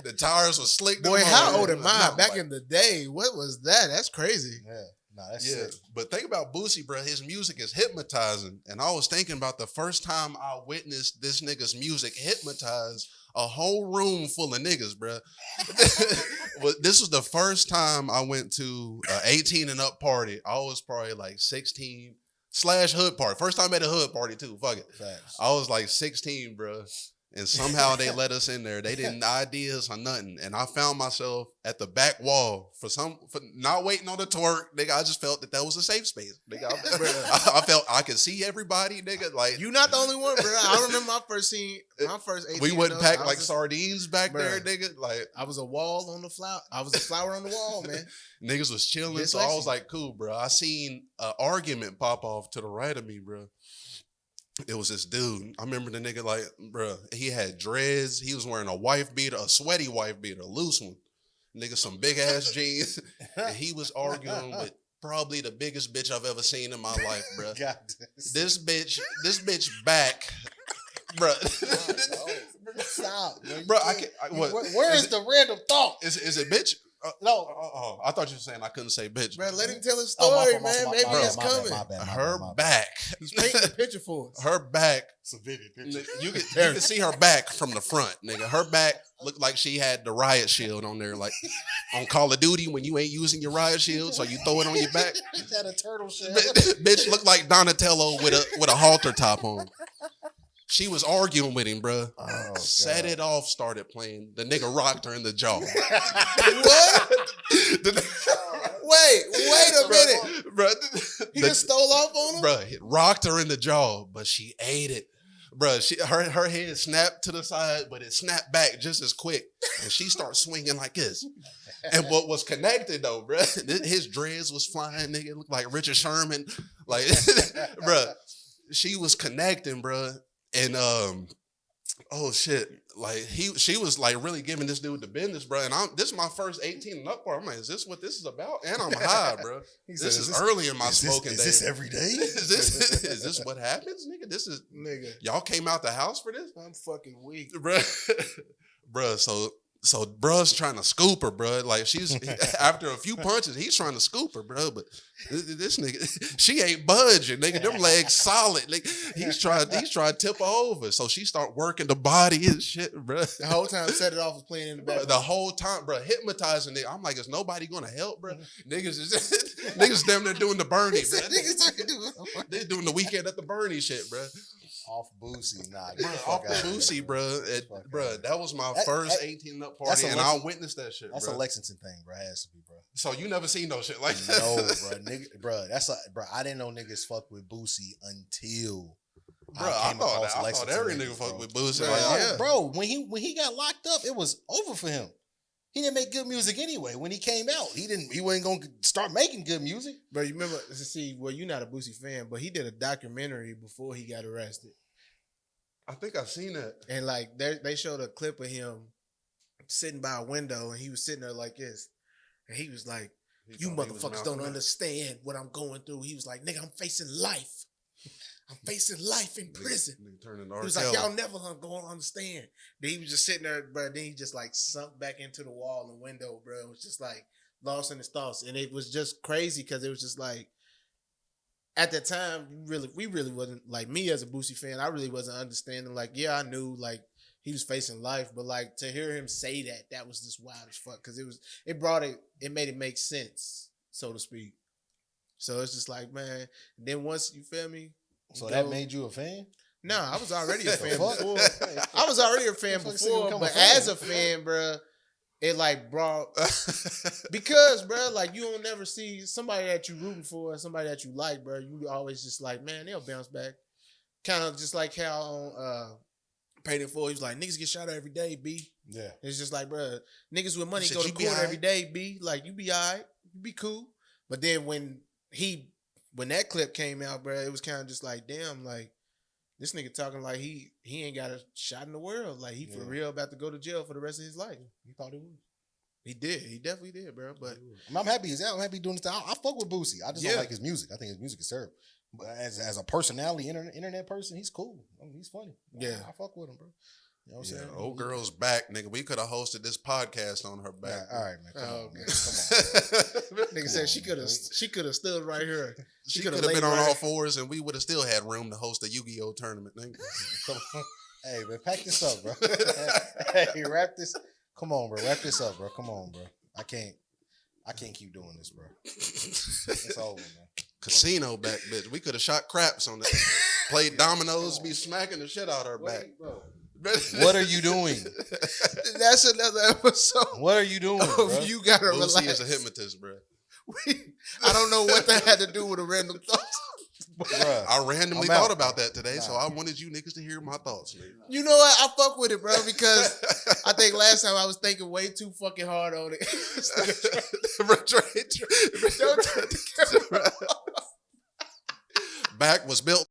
The tires were slick. Boy, how old am I? Back in the day, what was that? That's crazy. Yeah. Nah, that's sick. But think about Boosie, bro. His music is hypnotizing. And I was thinking about the first time I witnessed this nigga's music hypnotize a whole room full of niggas, bro. This was the first time I went to an 18 and up party. I was probably like 16 / hood party. First time at a hood party too. Fuck it. Facts. I was like 16, bro. And somehow they let us in there. They didn't ID us or nothing. And I found myself at the back wall for not waiting on the twerk. Nigga, I just felt that was a safe space. Nigga, I felt I could see everybody, nigga. Like, you not the only one, bro. I remember my first 18. We wouldn't pack like sardines back there, nigga. Like, I was a wall on the flower. I was a flower on the wall, man. Niggas was chilling. So I was like, cool, bro. I seen an argument pop off to the right of me, bro. It was this dude. I remember the nigga, like, bro, he had dreads. He was wearing a wife beater, a sweaty wife beater, a loose one. Nigga, some big ass jeans. And he was arguing with probably the biggest bitch I've ever seen in my life, bro. This bitch back, bro. Stop, bro. Where is the random thought? Is it bitch? No, I thought you were saying I couldn't say bitch. Bro, let him tell his story, man. Maybe it's coming. Her back. He's painting a picture for us. Her back. It's a vivid picture. You can see her back from the front, nigga. Her back looked like she had the riot shield on there, like on Call of Duty when you ain't using your riot shield, so you throw it on your back. She had a turtle shell. Bitch looked like Donatello with a halter top on. She was arguing with him, bro. Oh, Set God. it off, started playing. The nigga rocked her in the jaw. What? Wait a minute. Bro, He just stole off on him? Bro, it rocked her in the jaw, but she ate it. Bro, her head snapped to the side, but it snapped back just as quick. And she started swinging like this. And what was connected, though, bro, his dreads was flying, nigga. It looked like Richard Sherman. Like, bro, she was connecting, bro. And, oh, shit. Like, she was, like, really giving this dude the business, bro. And this is my first 18 and up part. I'm like, is this what this is about? And I'm high, bro. This is early in my smoking days. Is this every day? Is this what happens, nigga? This is, Nigga, y'all came out the house for this? I'm fucking weak. Bruh, so bruh's trying to scoop her, bruh. Like she's after a few punches, he's trying to scoop her, bruh. But this nigga, she ain't budging, nigga. Them legs solid. Nigga. He's trying to tip her over. So she start working the body and shit, bruh. The whole time Set It Off was playing in the background. The whole time, bruh, hypnotizing nigga. I'm like, is nobody gonna help, bruh? Niggas damn near doing the Bernie, bruh. They doing the weekend at the Bernie shit, bruh. Off Boosie, nah. Off the Boosie, bro. That was my first 18 and up party, and I witnessed that shit. That's a Lexington thing, bro. Has to be, bro. So you never seen no shit like that? No, bro. Nigga, bro. I didn't know niggas fuck with Boosie until. Bro, I thought every nigga fuck with Boosie. Bro, like, yeah. Bro, when he got locked up, it was over for him. He didn't make good music anyway. When he came out, he wasn't gonna start making good music. Bro, you remember? See, well, you're not a Boosie fan, but he did a documentary before he got arrested. I think I've seen that. And like they showed a clip of him sitting by a window, and he was sitting there like this, and he was like, "You motherfuckers don't understand what I'm going through." He was like, "Nigga, I'm facing life. I'm facing life in prison." He was like, "Y'all never gonna understand." Then he was just sitting there, bro. Then he just like sunk back into the wall and window, bro. It was just like lost in his thoughts, and it was just crazy because it was just like. At that time, we really wasn't, like me as a Boosie fan, I really wasn't understanding. Like, yeah, I knew like he was facing life, but like to hear him say that was just wild as fuck. Cause it made it make sense, so to speak. So it's just like, man, then once you feel me. So that made you a fan? No, I was already a fan before. I was already a fan before, but as a fan, bro, it like brought because bro, like you don't never see somebody that you rooting for and somebody that you like, bro. You always just like, man, they'll bounce back. Kind of just like how on Paid in Full, he was like, niggas get shot at every day, B. Yeah. It's just like, bro, niggas with money go to court every day, B. Like you be alright, you be cool. But then when that clip came out, bro, it was kind of just like, damn, like this nigga talking like he ain't got a shot in the world. Like he for real about to go to jail for the rest of his life. He thought he would. He did. He definitely did, bro. But I'm happy he's out. I'm happy doing this. I fuck with Boosie. I just don't like his music. I think his music is terrible. But as a personality, internet person, he's cool. I mean, he's funny. Yeah. I fuck with him, bro. You know what I'm saying? Old girl's back, nigga. We could have hosted this podcast on her back. All right, man. Come on, man. Nigga said she could have stood right here. She could have been on all fours, and we would have still had room to host a Yu-Gi-Oh tournament. Nigga. Come on. Hey, man, pack this up, bro. Hey, wrap this. Come on, bro. Wrap this up, bro. Come on, bro. I can't keep doing this, bro. It's over, man. Casino back, bitch. We could have shot craps on that. Played dominoes, be smacking the shit out her back. Bro. What are you doing? That's another episode. What are you doing, bro? You gotta relax. Lucy is a hypnotist, bro. I don't know what that had to do with a random thought. Bruh, I randomly thought about that today, so I wanted you niggas to hear my thoughts, man. You know what? I fuck with it, bro, because I think last time I was thinking way too fucking hard on it. Don't turn the camera off. Back was built